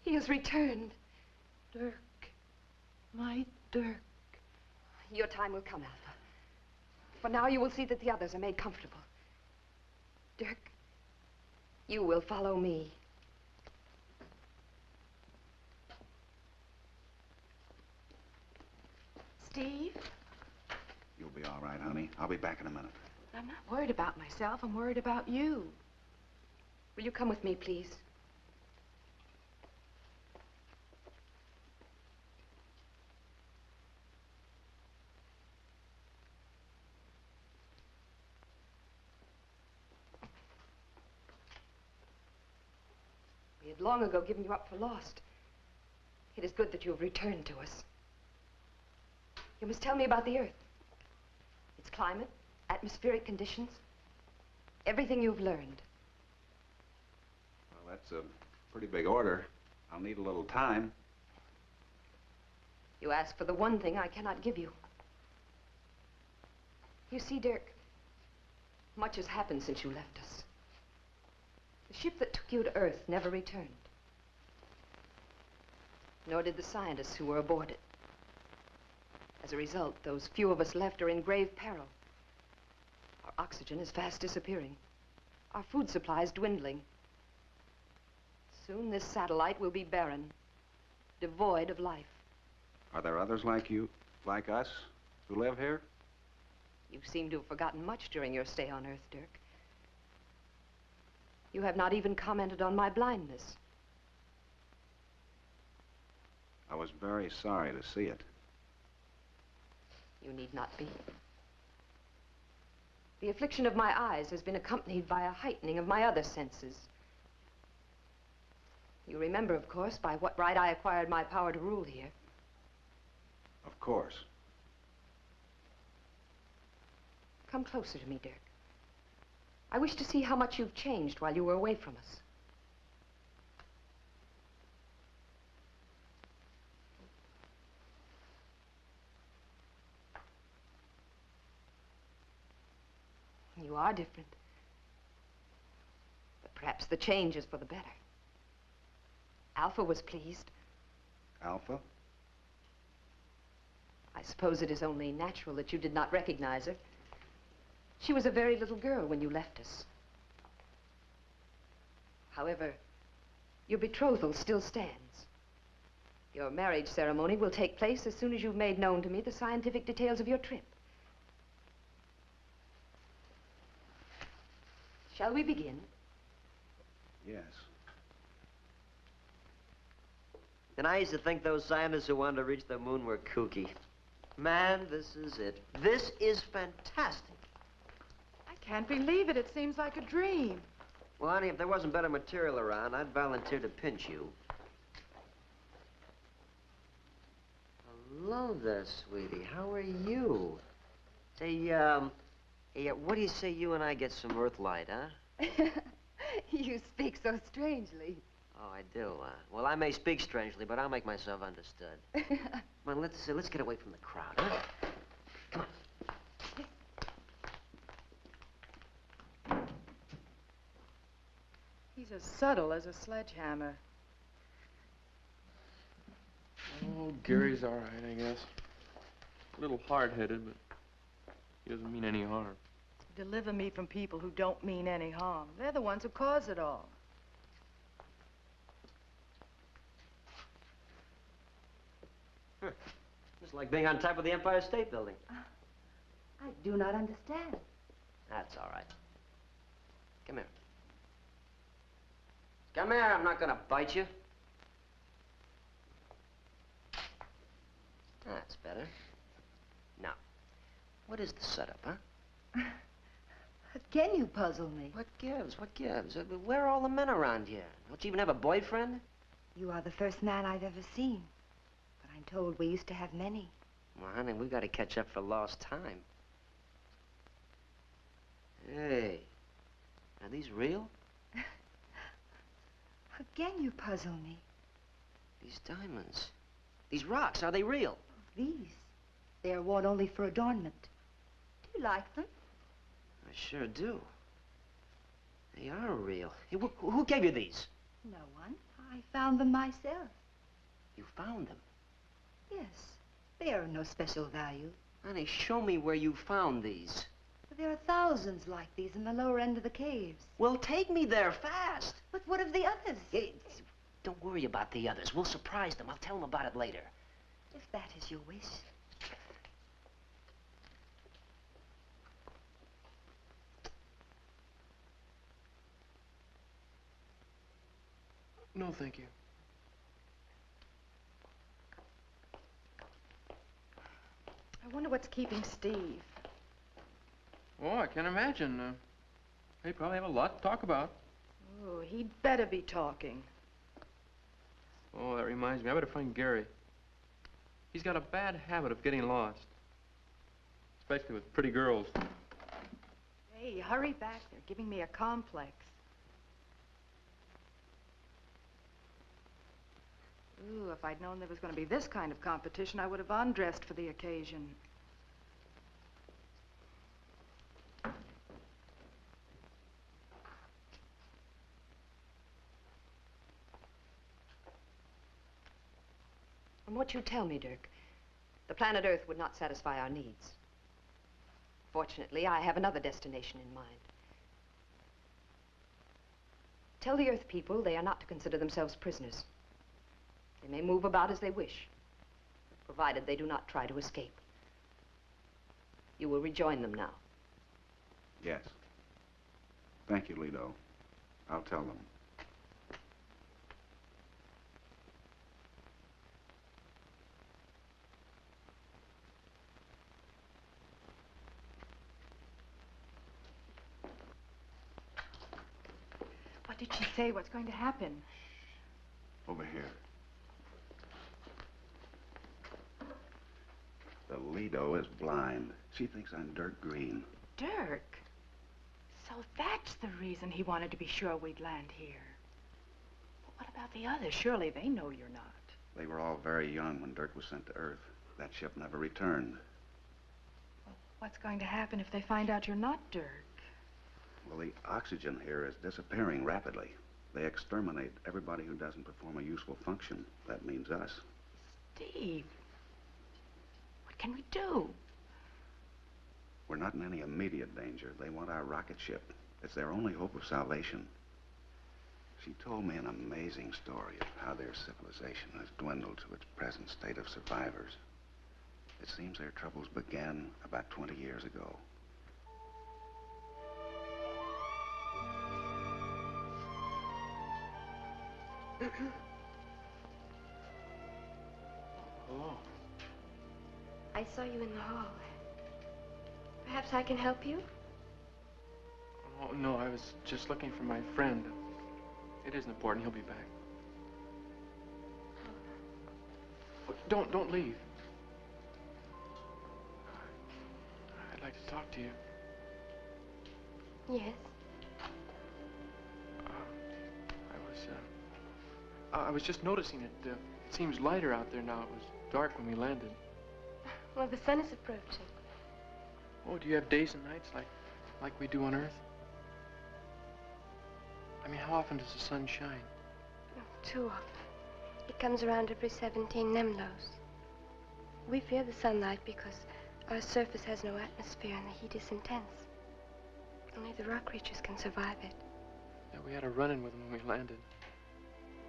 He has returned. Dirk. My Dirk. Your time will come, Alpha. For now, you will see that the others are made comfortable. Dirk, you will follow me. Steve? You'll be all right, honey. I'll be back in a minute. I'm not worried about myself. I'm worried about you. Will you come with me, please? We had long ago given you up for lost. It is good that you have returned to us. You must tell me about the Earth. Its climate, atmospheric conditions, everything you've learned. Well, that's a pretty big order. I'll need a little time. You ask for the one thing I cannot give you. You see, Dirk, much has happened since you left us. The ship that took you to Earth never returned. Nor did the scientists who were aboard it. As a result, those few of us left are in grave peril. Our oxygen is fast disappearing. Our food supply is dwindling. Soon this satellite will be barren, devoid of life. Are there others like you, like us, who live here? You seem to have forgotten much during your stay on Earth, Dirk. You have not even commented on my blindness. I was very sorry to see it. You need not be. The affliction of my eyes has been accompanied by a heightening of my other senses. You remember, of course, by what right I acquired my power to rule here. Of course. Come closer to me, Dirk. I wish to see how much you've changed while you were away from us. You are different. But perhaps the change is for the better. Alpha was pleased. Alpha? I suppose it is only natural that you did not recognize her. She was a very little girl when you left us. However, your betrothal still stands. Your marriage ceremony will take place as soon as you've made known to me the scientific details of your trip. Shall we begin? Yes. And I used to think those scientists who wanted to reach the moon were kooky. Man, this is it. This is fantastic. I can't believe it. It seems like a dream. Well, honey, if there wasn't better material around, I'd volunteer to pinch you. Hello there, sweetie. How are you? Say, hey, what do you say you and I get some Earthlight, huh? You speak so strangely. Oh, I do. Well, I may speak strangely, but I'll make myself understood. Come on, let's get away from the crowd, huh? Come on. He's as subtle as a sledgehammer. Oh, Gary's all right, I guess. A little hard-headed, but he doesn't mean any harm. Deliver me from people who don't mean any harm. They're the ones who cause it all. It's like being on top of the Empire State Building. I do not understand. That's all right. Come here. Come here, I'm not gonna bite you. That's better. Now, what is the setup, huh? Again, you puzzle me. What gives? What gives? Where are all the men around here? Don't you even have a boyfriend? You are the first man I've ever seen. But I'm told we used to have many. Well, honey, we gotta catch up for lost time. Hey, are these real? Again, you puzzle me. These diamonds. These rocks, are they real? These. They are worn only for adornment. Do you like them? I sure do. They are real. Hey, who gave you these? No one. I found them myself. You found them? Yes. They are of no special value. Honey, show me where you found these. But there are thousands like these in the lower end of the caves. Well, take me there fast. But what of the others? Don't worry about the others. We'll surprise them. I'll tell them about it later. If that is your wish. No, thank you. I wonder what's keeping Steve. Oh, I can imagine. They probably have a lot to talk about. Oh, he'd better be talking. Oh, that reminds me. I better find Gary. He's got a bad habit of getting lost. Especially with pretty girls. Hey, hurry back. They're giving me a complex. Ooh, if I'd known there was going to be this kind of competition, I would have undressed for the occasion. From what you tell me, Dirk, the planet Earth would not satisfy our needs. Fortunately, I have another destination in mind. Tell the Earth people they are not to consider themselves prisoners. They may move about as they wish, provided they do not try to escape. You will rejoin them now. Yes. Thank you, Lido. I'll tell them. What did she say? What's going to happen? Over here. The Lido is blind. She thinks I'm Dirk Green. Dirk? So that's the reason he wanted to be sure we'd land here. But what about the others? Surely they know you're not. They were all very young when Dirk was sent to Earth. That ship never returned. Well, what's going to happen if they find out you're not Dirk? Well, the oxygen here is disappearing rapidly. They exterminate everybody who doesn't perform a useful function. That means us. Steve, what can we do? We're not in any immediate danger. They want our rocket ship. It's their only hope of salvation. She told me an amazing story of how their civilization has dwindled to its present state of survivors. It seems their troubles began about 20 years ago. Hello. I saw you in the hall. Perhaps I can help you? Oh, no, I was just looking for my friend. It isn't important. He'll be back. Don't leave. I'd like to talk to you. Yes. I was just noticing it. It seems lighter out there now. It was dark when we landed. Well, the sun is approaching. Oh, do you have days and nights like we do on Earth? I mean, how often does the sun shine? Oh, too often. It comes around every 17 Nemlos. We fear the sunlight because our surface has no atmosphere and the heat is intense. Only the rock creatures can survive it. Yeah, we had a run-in with them when we landed.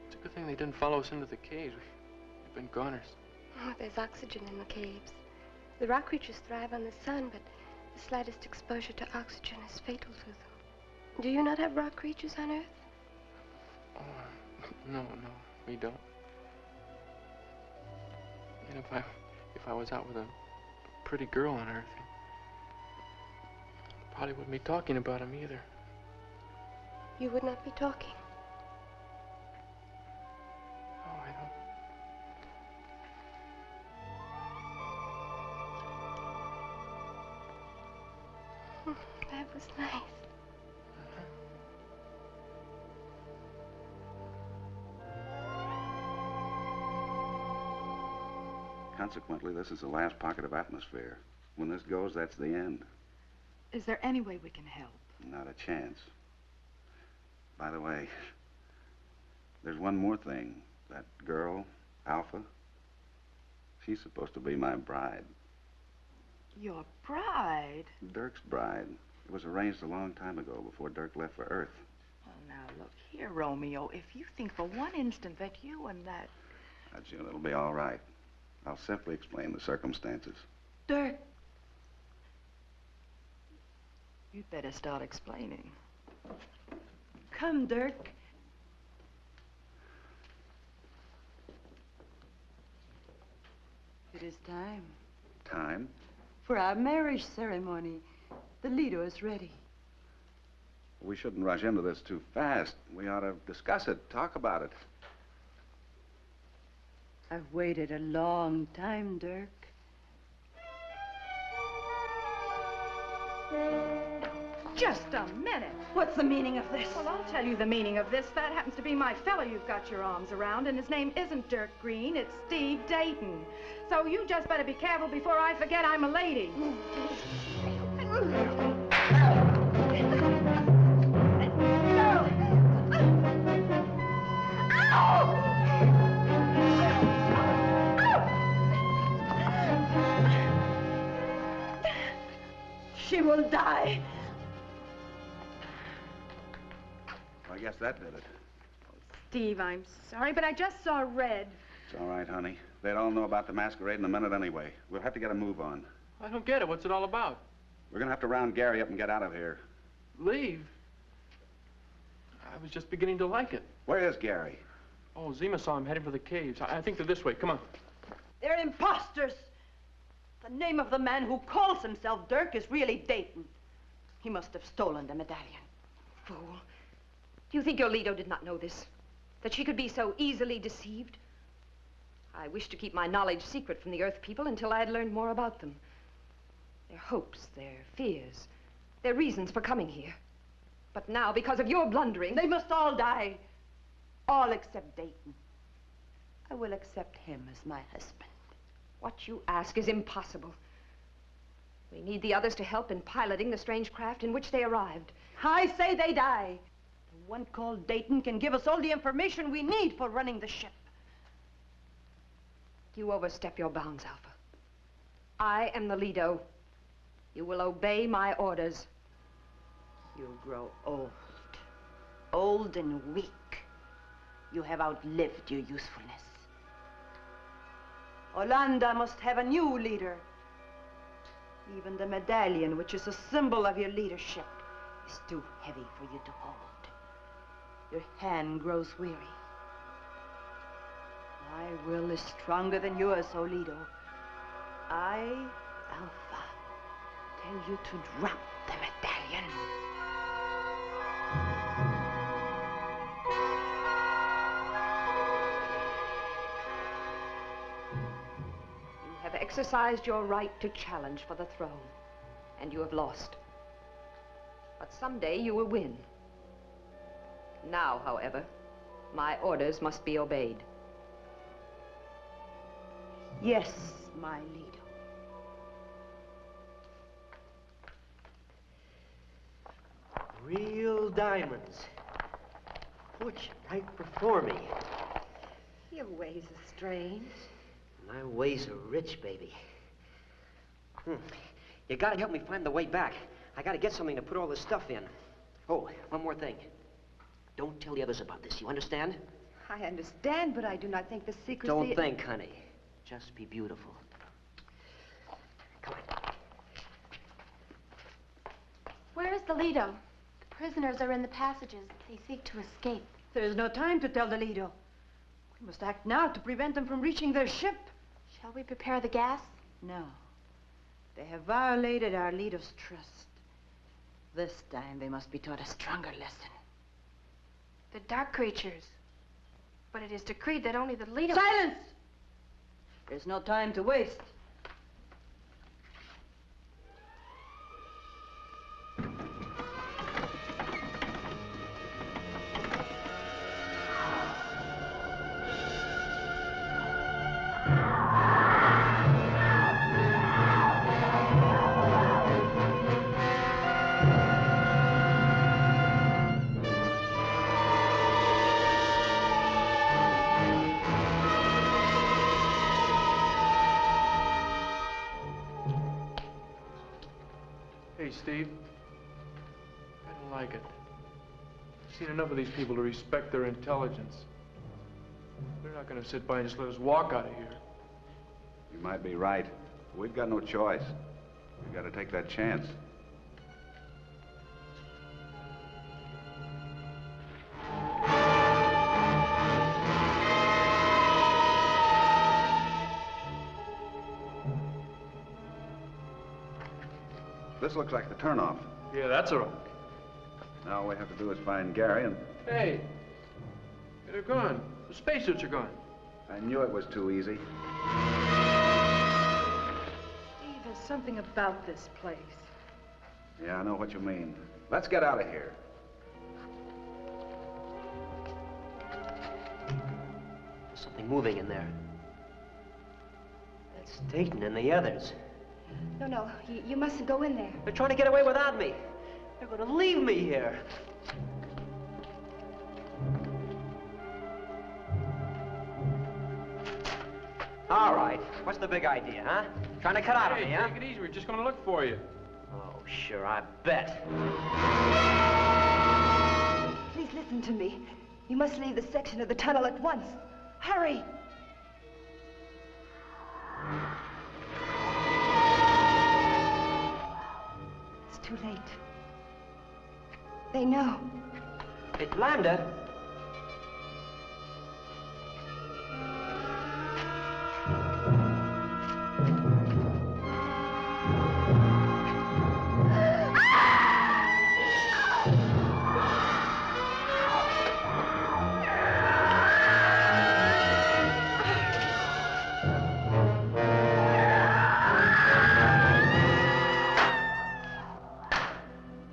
It's a good thing they didn't follow us into the caves. We've been goners. Oh, there's oxygen in the caves. The rock creatures thrive on the sun, but the slightest exposure to oxygen is fatal to them. Do you not have rock creatures on Earth? Oh, no, we don't. And if I was out with a pretty girl on Earth, I probably wouldn't be talking about him either. You would not be talking. Oh, I don't. That was nice. Consequently, this is the last pocket of atmosphere. When this goes, that's the end. Is there any way we can help? Not a chance. By the way, there's one more thing. That girl, Alpha, she's supposed to be my bride. Your bride? Dirk's bride. It was arranged a long time ago, before Dirk left for Earth. Oh, now look here, Romeo. If you think for one instant that you and that... Now, June, it'll be all right. I'll simply explain the circumstances. Dirk! You'd better start explaining. Come, Dirk. It is time. Time? For our marriage ceremony. The Lido is ready. We shouldn't rush into this too fast. We ought to discuss it, talk about it. I've waited a long time, Dirk. Just a minute. What's the meaning of this? Well, I'll tell you the meaning of this. That happens to be my fellow you've got your arms around, and his name isn't Dirk Green, it's Steve Dayton. So you just better be careful before I forget I'm a lady. She will die. I guess that did it. Steve, I'm sorry, but I just saw red. It's all right, honey. They'd all know about the masquerade in a minute anyway. We'll have to get a move on. I don't get it. What's it all about? We're gonna have to round Gary up and get out of here. Leave? I was just beginning to like it. Where is Gary? Oh, Zima saw him heading for the caves. I think they're this way. Come on. They're imposters. The name of the man who calls himself Dirk is really Dayton. He must have stolen the medallion. Fool. Do you think your Lido did not know this? That she could be so easily deceived? I wished to keep my knowledge secret from the Earth people until I had learned more about them. Their hopes, their fears, their reasons for coming here. But now, because of your blundering... They must all die. All except Dayton. I will accept him as my husband. What you ask is impossible. We need the others to help in piloting the strange craft in which they arrived. I say they die. The one called Dayton can give us all the information we need for running the ship. You overstep your bounds, Alpha. I am the Lido. You will obey my orders. You grow old. Old and weak. You have outlived your usefulness. Olanda must have a new leader. Even the medallion, which is a symbol of your leadership, is too heavy for you to hold. Your hand grows weary. My will is stronger than yours, Olido. I, Alpha, tell you to drop the medallion. You have exercised your right to challenge for the throne, and you have lost. But someday you will win. Now, however, my orders must be obeyed. Yes, my Lido. Real diamonds. Fortune right before me. Your ways are strange. My ways are rich, baby. You gotta help me find the way back. I gotta get something to put all this stuff in. Oh, one more thing. Don't tell the others about this, you understand? I understand, but I do not think the secrecy... Don't think, honey. Just be beautiful. Come on. Where is the Lido? The prisoners are in the passages. They seek to escape. There is no time to tell the Lido. We must act now to prevent them from reaching their ship. Shall we prepare the gas? No. They have violated our Lido's trust. This time they must be taught a stronger lesson. The dark creatures. But it is decreed that only the Lido... Silence! There's no time to waste. Hey, Steve. I don't like it. I've seen enough of these people to respect their intelligence. They're not going to sit by and just let us walk out of here. You might be right. We've got no choice. We've got to take that chance. This looks like the turnoff. Yeah, that's all right. Now all we have to do is find Gary and... Hey, they're gone. The spacesuits are gone. I knew it was too easy. Steve, there's something about this place. Yeah, I know what you mean. Let's get out of here. There's something moving in there. That's Dayton and the others. No, you mustn't go in there. They're trying to get away without me. They're going to leave me here. All right. What's the big idea, huh? Trying to cut out of me, huh? Take it easy. We're just going to look for you. Oh, sure, I bet. Please listen to me. You must leave the section of the tunnel at once. Hurry! It's too late. They know. It's Lambda.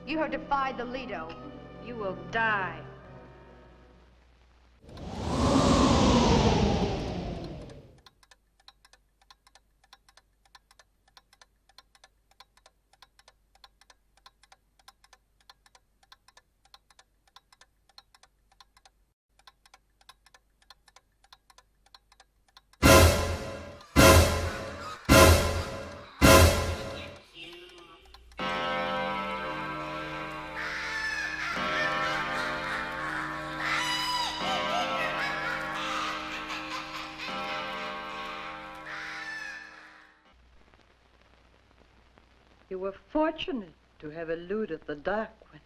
You have defied the Lido. You will die. You were fortunate to have eluded the dark ones.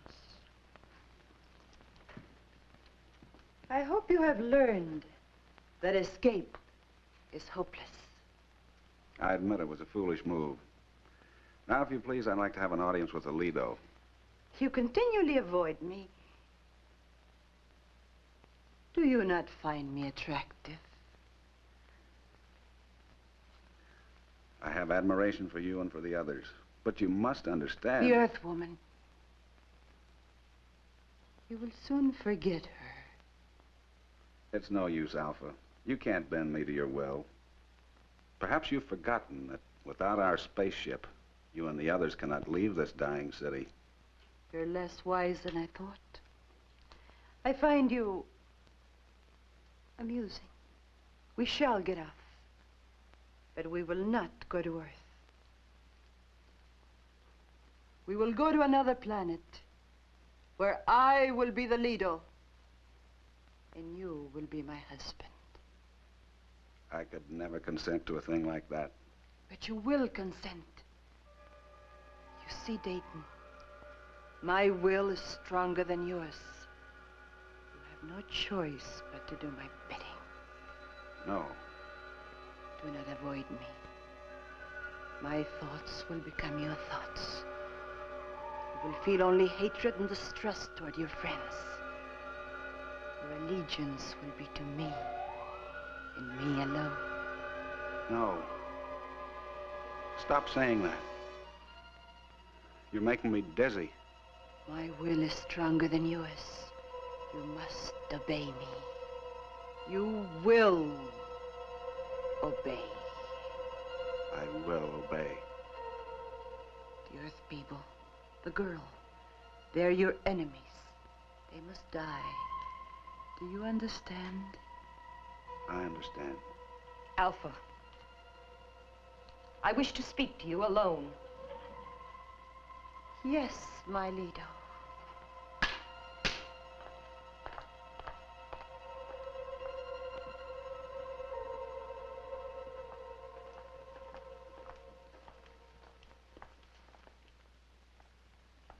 I hope you have learned that escape is hopeless. I admit it was a foolish move. Now, if you please, I'd like to have an audience with the Lido. You continually avoid me. Do you not find me attractive? I have admiration for you and for the others. But you must understand... The Earth Woman. You will soon forget her. It's no use, Alpha. You can't bend me to your will. Perhaps you've forgotten that without our spaceship, you and the others cannot leave this dying city. You're less wise than I thought. I find you amusing. We shall get off. But we will not go to Earth. We will go to another planet where I will be the Lido and you will be my husband. I could never consent to a thing like that. But you will consent. You see, Dayton, my will is stronger than yours. You have no choice but to do my bidding. No. Do not avoid me. My thoughts will become your thoughts. You will feel only hatred and distrust toward your friends. Your allegiance will be to me, and me alone. No. Stop saying that. You're making me dizzy. My will is stronger than yours. You must obey me. You will obey. I will obey. The Earth people, the girl, they're your enemies. They must die. Do you understand? I understand. Alpha, I wish to speak to you alone. Yes, my Lido.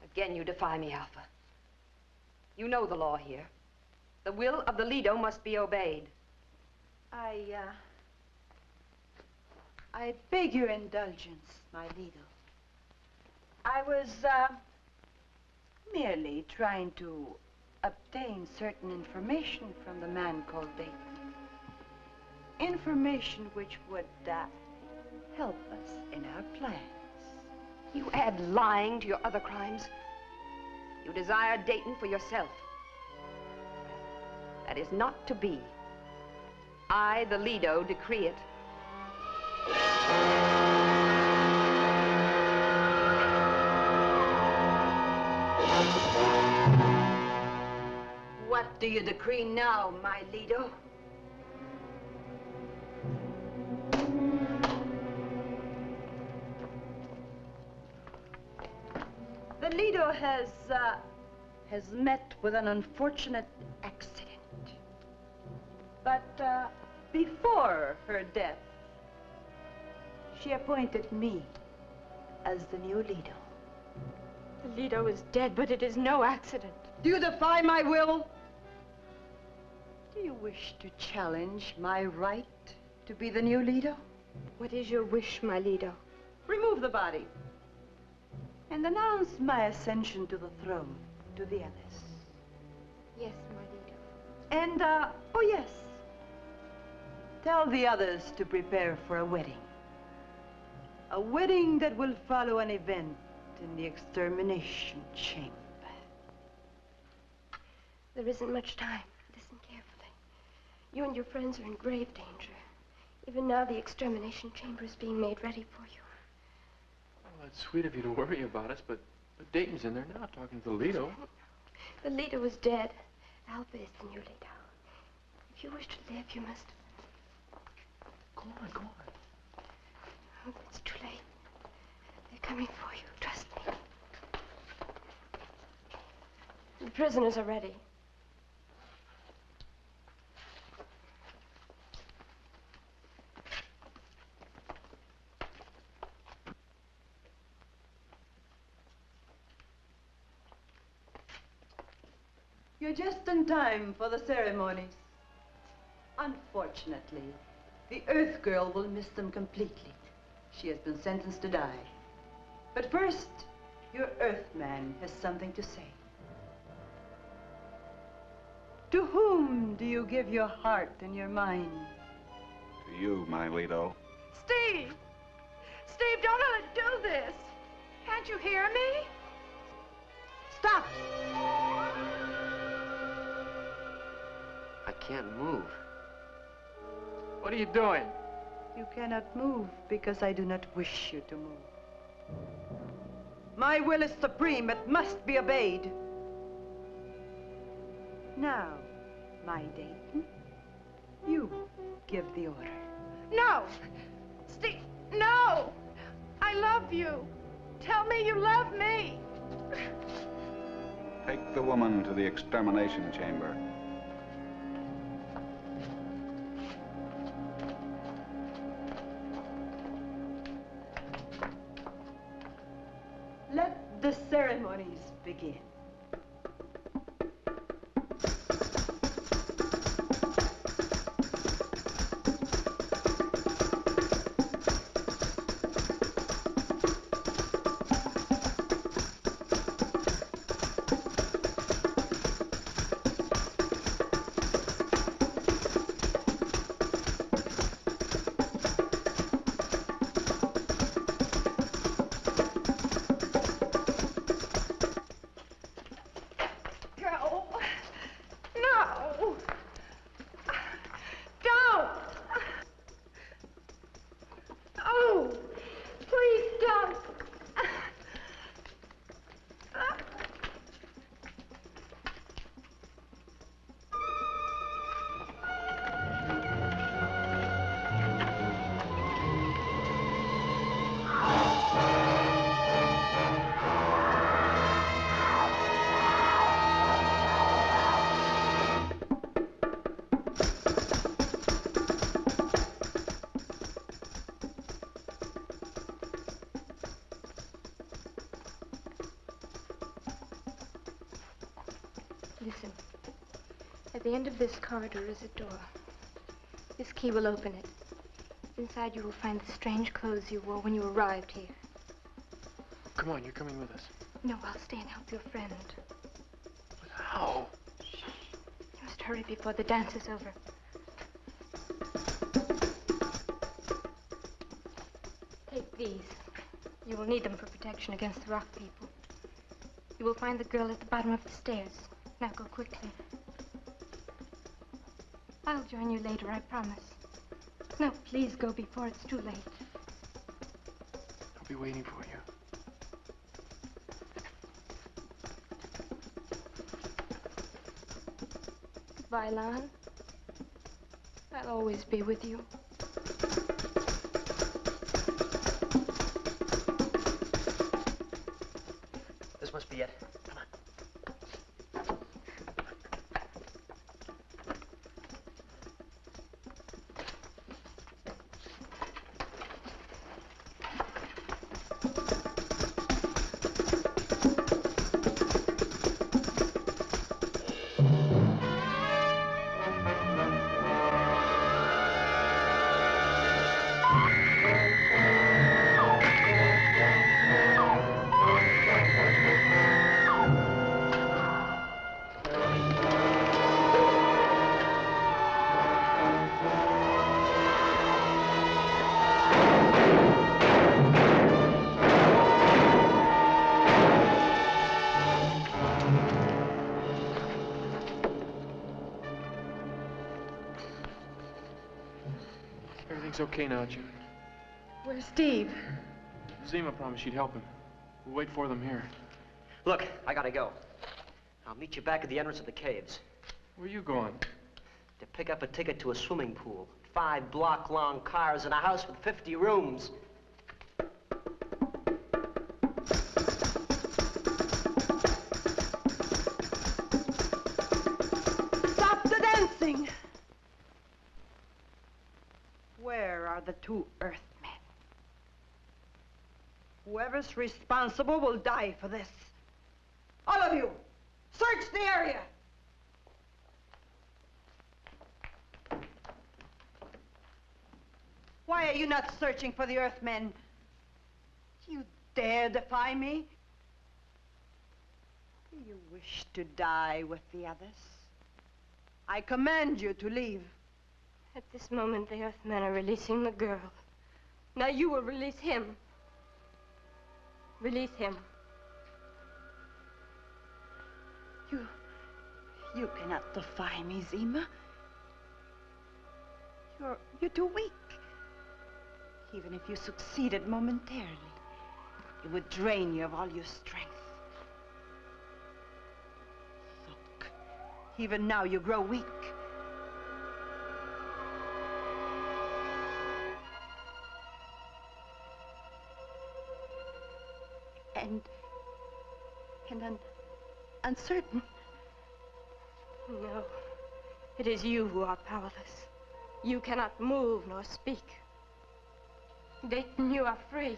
Again, you defy me, Alpha. You know the law here. The will of the Lido must be obeyed. I beg your indulgence, my Lido. I was, merely trying to obtain certain information from the man called Dayton. Information which would, help us in our plans. You add lying to your other crimes. You desire Dayton for yourself. That is not to be. I, the Lido, decree it. What do you decree now, my Lido? The Lido has met with an unfortunate accident. But before her death, she appointed me as the new Lido. The Lido is dead, but it is no accident. Do you defy my will? Do you wish to challenge my right to be the new Lido? What is your wish, my Lido? Remove the body and announce my ascension to the throne to the others. Yes, my Lido. And, oh yes, tell the others to prepare for a wedding. A wedding that will follow an event in the extermination chamber. There isn't much time. Listen carefully. You and your friends are in grave danger. Even now, the extermination chamber is being made ready for you. Well, that's sweet of you to worry about us, but Dayton's in there now talking to the Lido. The Lido is dead. Alpha is the new Lido. If you wish to live, you must... Go on, go on. Oh, it's too late. They're coming for you. Trust me. The prisoners are ready. You're just in time for the ceremonies. Unfortunately, the Earth Girl will miss them completely. She has been sentenced to die. But first, your Earthman has something to say. To whom do you give your heart and your mind? To you, my Lido. Steve! Steve, don't let it do this! Can't you hear me? Stop! I can't move. What are you doing? You cannot move because I do not wish you to move. My will is supreme. It must be obeyed. Now, my Dayton, you give the order. No! Steve, no! I love you. Tell me you love me. Take the woman to the extermination chamber. Let the ceremonies begin. Listen. At the end of this corridor is a door. This key will open it. Inside you will find the strange clothes you wore when you arrived here. Come on, you're coming with us. No, I'll stay and help your friend. But how? You must hurry before the dance is over. Take these. You will need them for protection against the rock people. You will find the girl at the bottom of the stairs. Now go quickly. I'll join you later, I promise. No, please go before it's too late. I'll be waiting for you. Goodbye, Lon. I'll always be with you. This must be it. Come on. Everything's okay now, June. Where's Steve? Zima promised she'd help him. We'll wait for them here. Look, I gotta go. I'll meet you back at the entrance of the caves. Where are you going? To pick up a ticket to a swimming pool. 5 block-long cars and a house with 50 rooms. Stop the dancing! Where are the 2 Earthmen? Whoever's responsible will die for this. All of you, search the area! Why are you not searching for the Earthmen? You dare defy me? Do you wish to die with the others? I command you to leave. At this moment, the Earthmen are releasing the girl. Now you will release him. Release him. You cannot defy me, Zima. You're too weak. Even if you succeeded momentarily, it would drain you of all your strength. Look, even now you grow weak. and uncertain. No. It is you who are powerless. You cannot move nor speak. Dayton, you are free.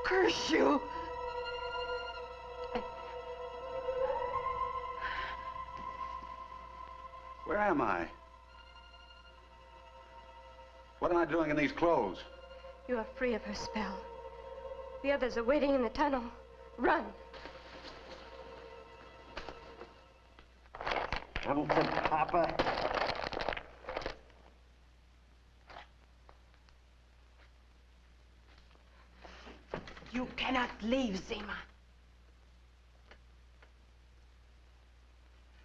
Curse you! Where am I? What am I doing in these clothes? You are free of her spell. The others are waiting in the tunnel. Run! Wilton, Papa. You cannot leave, Zima.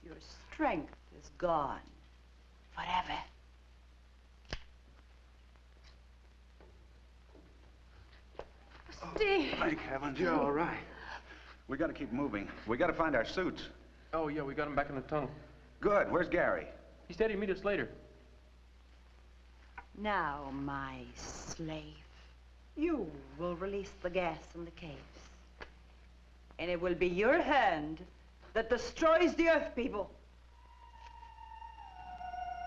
Your strength is gone forever. Steve! Thank heavens, you're all right. We gotta keep moving. We gotta find our suits. Oh, yeah, we got him back in the tunnel. Good. Where's Gary? He said he'd meet us later. Now, my slave, you will release the gas in the caves. And it will be your hand that destroys the Earth people.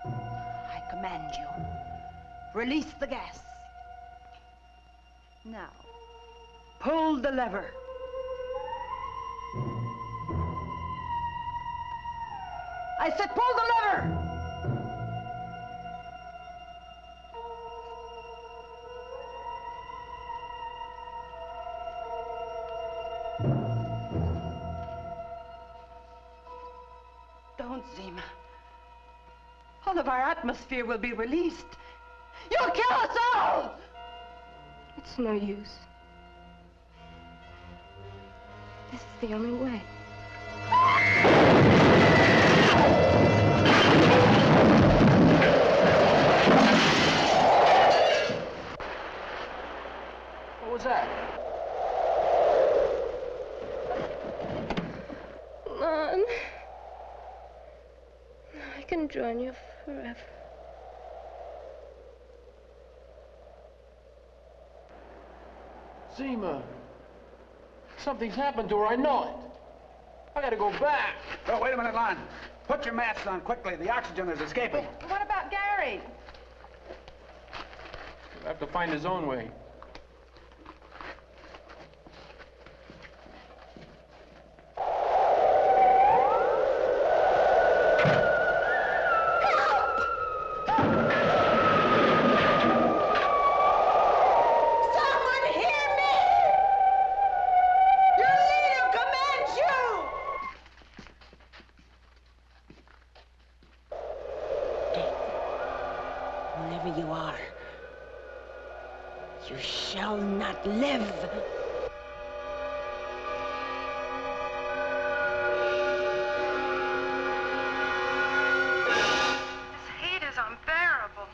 I command you, release the gas. Now, pull the lever. I said pull the lever! Don't, Zima. All of our atmosphere will be released. You'll kill us all! It's no use. This is the only way. What was that? Mom. I can join you forever. Zima. Something's happened to her, I know it. I gotta go back. Oh, wait a minute, Lon. Put your masks on quickly. The oxygen is escaping. What about Gary? He'll have to find his own way. Wherever you are, you shall not live. This heat is unbearable.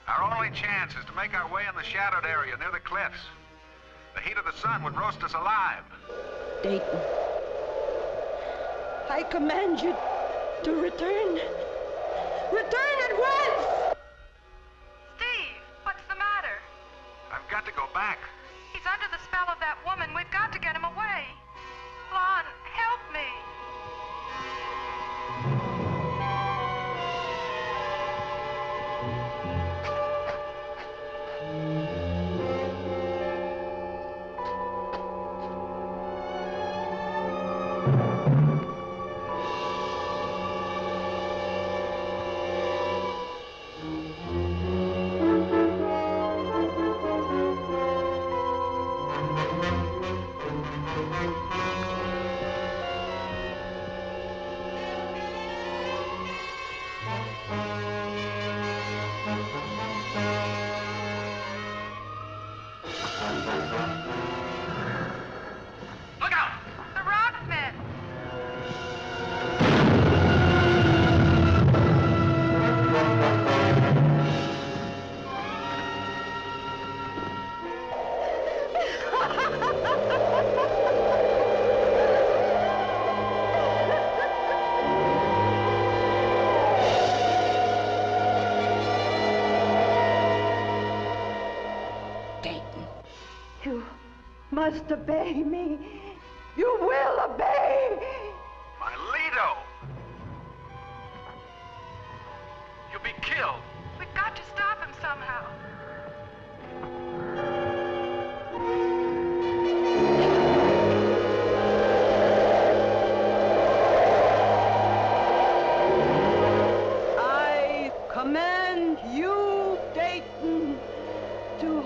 Our only chance is to make our way in the shadowed area near the cliffs. The heat of the sun would roast us alive. Dayton, I command you to return. Return at once! Steve, what's the matter? I've got to go back. He's under the spell of that woman. We've got to get him away. Lon, help me. must obey me. You will obey. My Lido! You'll be killed. We've got to stop him somehow. I command you, Dayton, to...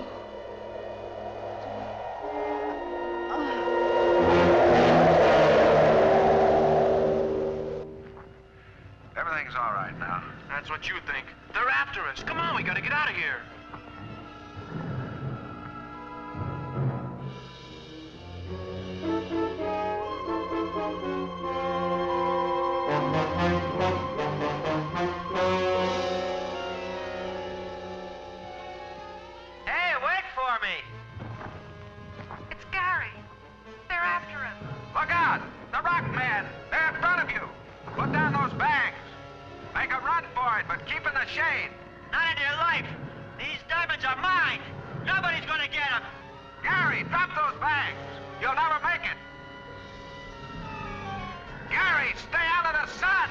Everything's all right now. That's what you think. They're after us. Come on, we gotta get out of here. Hey, wait for me! It's Gary. They're after him. Look out! The rock man! They're in front of you! Put down those bags! Make a run for it, but keep in the shade! Not in your life. These diamonds are mine. Nobody's gonna get them. Gary, drop those bags! You'll never make it! Gary, stay out of the sun!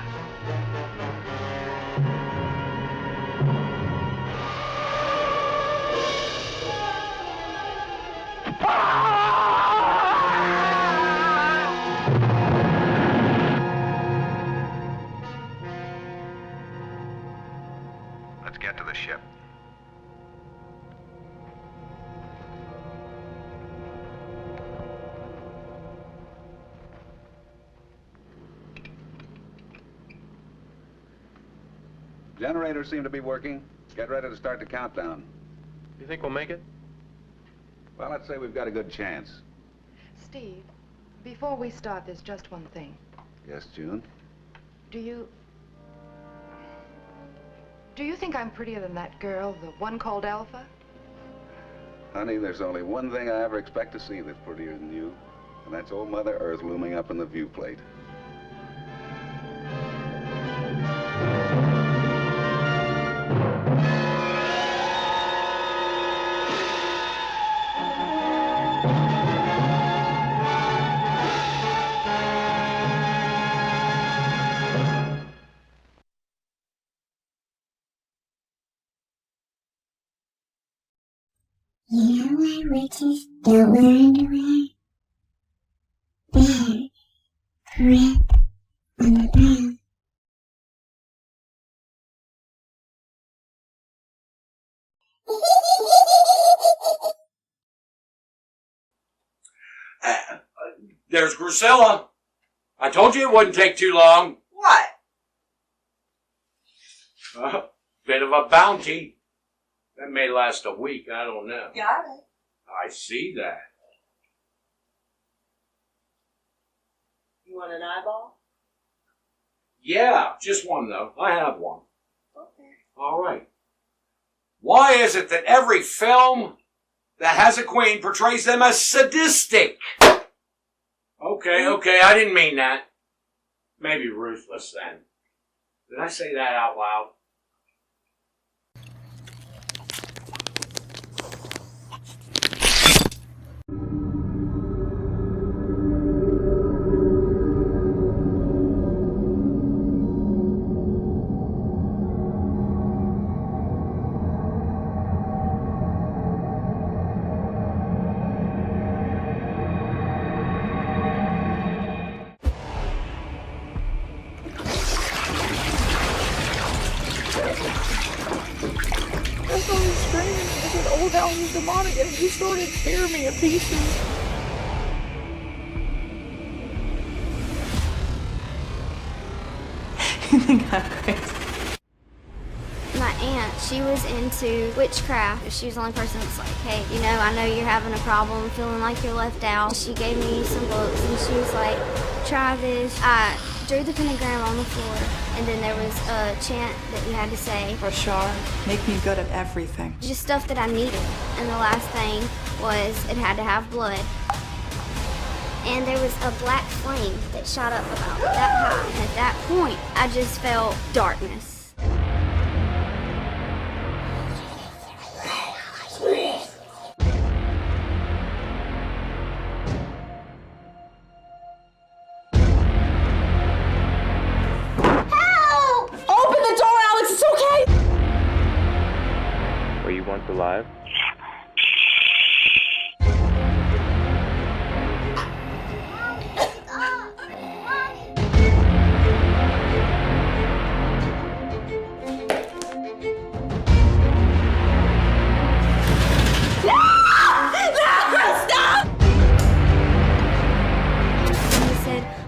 Let's get to the ship. Generators seem to be working. Get ready to start the countdown. You think we'll make it? Well, let's say we've got a good chance. Steve, before we start, there's just one thing. Yes, June? Do you think I'm prettier than that girl, the one called Alpha? Honey, there's only one thing I ever expect to see that's prettier than you, and that's old Mother Earth looming up in the viewplate. You know why witches don't wear underwear? There. Correct. On the ground. There's Gruecilla. I told you it wouldn't take too long. What? Bit of a bounty. That may last a week, I don't know. Got it. I see that. You want an eyeball? Yeah, just one though. I have one. Okay. All right. Why is it that every film that has a queen portrays them as sadistic? Okay, I didn't mean that. Maybe ruthless then. Did I say that out loud? That's all he's screaming. I said, "Oh, now he's demonic," and he started tearing me to pieces. You think I'm crazy? My aunt, she was into witchcraft. She was the only person that's like, hey, you know, I know you're having a problem, feeling like you're left out. She gave me some books and she was like, try this. I drew the pentagram on the floor and then there was a chant that you had to say. Rashard, make me good at everything. Just stuff that I needed. And the last thing was it had to have blood. And there was a black flame that shot up about that high. And at that point, I just felt darkness. once alive?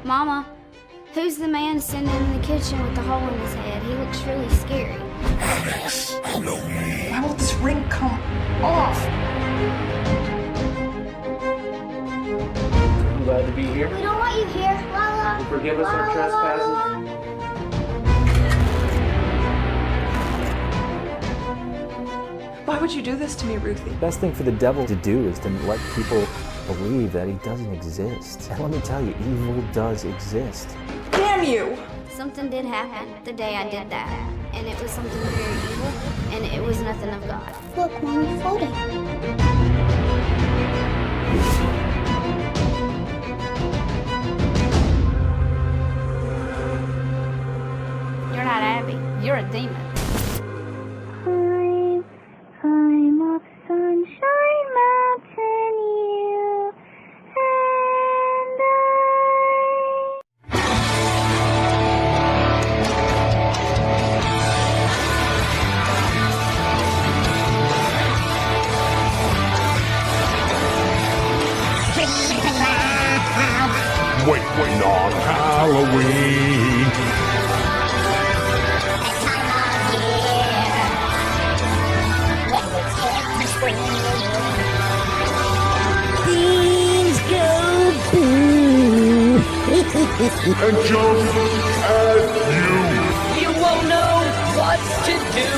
Mama, who's the man sitting in the kitchen with the hole in his head? He looks really scary. Why won't this ring come off? I'm glad to be here. We don't want you here, Lala. Forgive us our trespasses. Why would you do this to me, Ruthie? The best thing for the devil to do is to let people believe that he doesn't exist. And let me tell you, evil does exist. Damn you! Something did happen the day I did that. And it was something very evil, and it was nothing of God. Look, Mommy's floating. You're not Abby. You're a demon. I'm up Sunshine Mountain, you and Waiting on Halloween. Things go boom. And jump at you. You won't know what to do.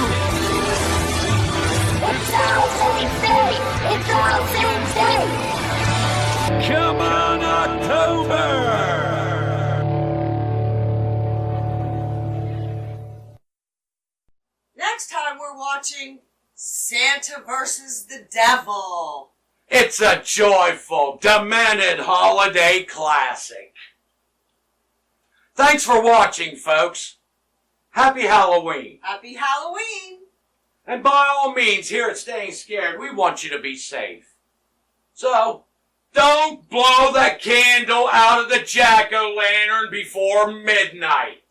It's all same day. It's all same day. Come on, October! Next time we're watching Santa versus the Devil. It's a joyful, demented holiday classic. Thanks for watching, folks. Happy Halloween. Happy Halloween. And by all means, here at Staying Scared, we want you to be safe. So, don't blow the candle out of the jack-o'-lantern before midnight.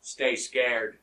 Stay scared.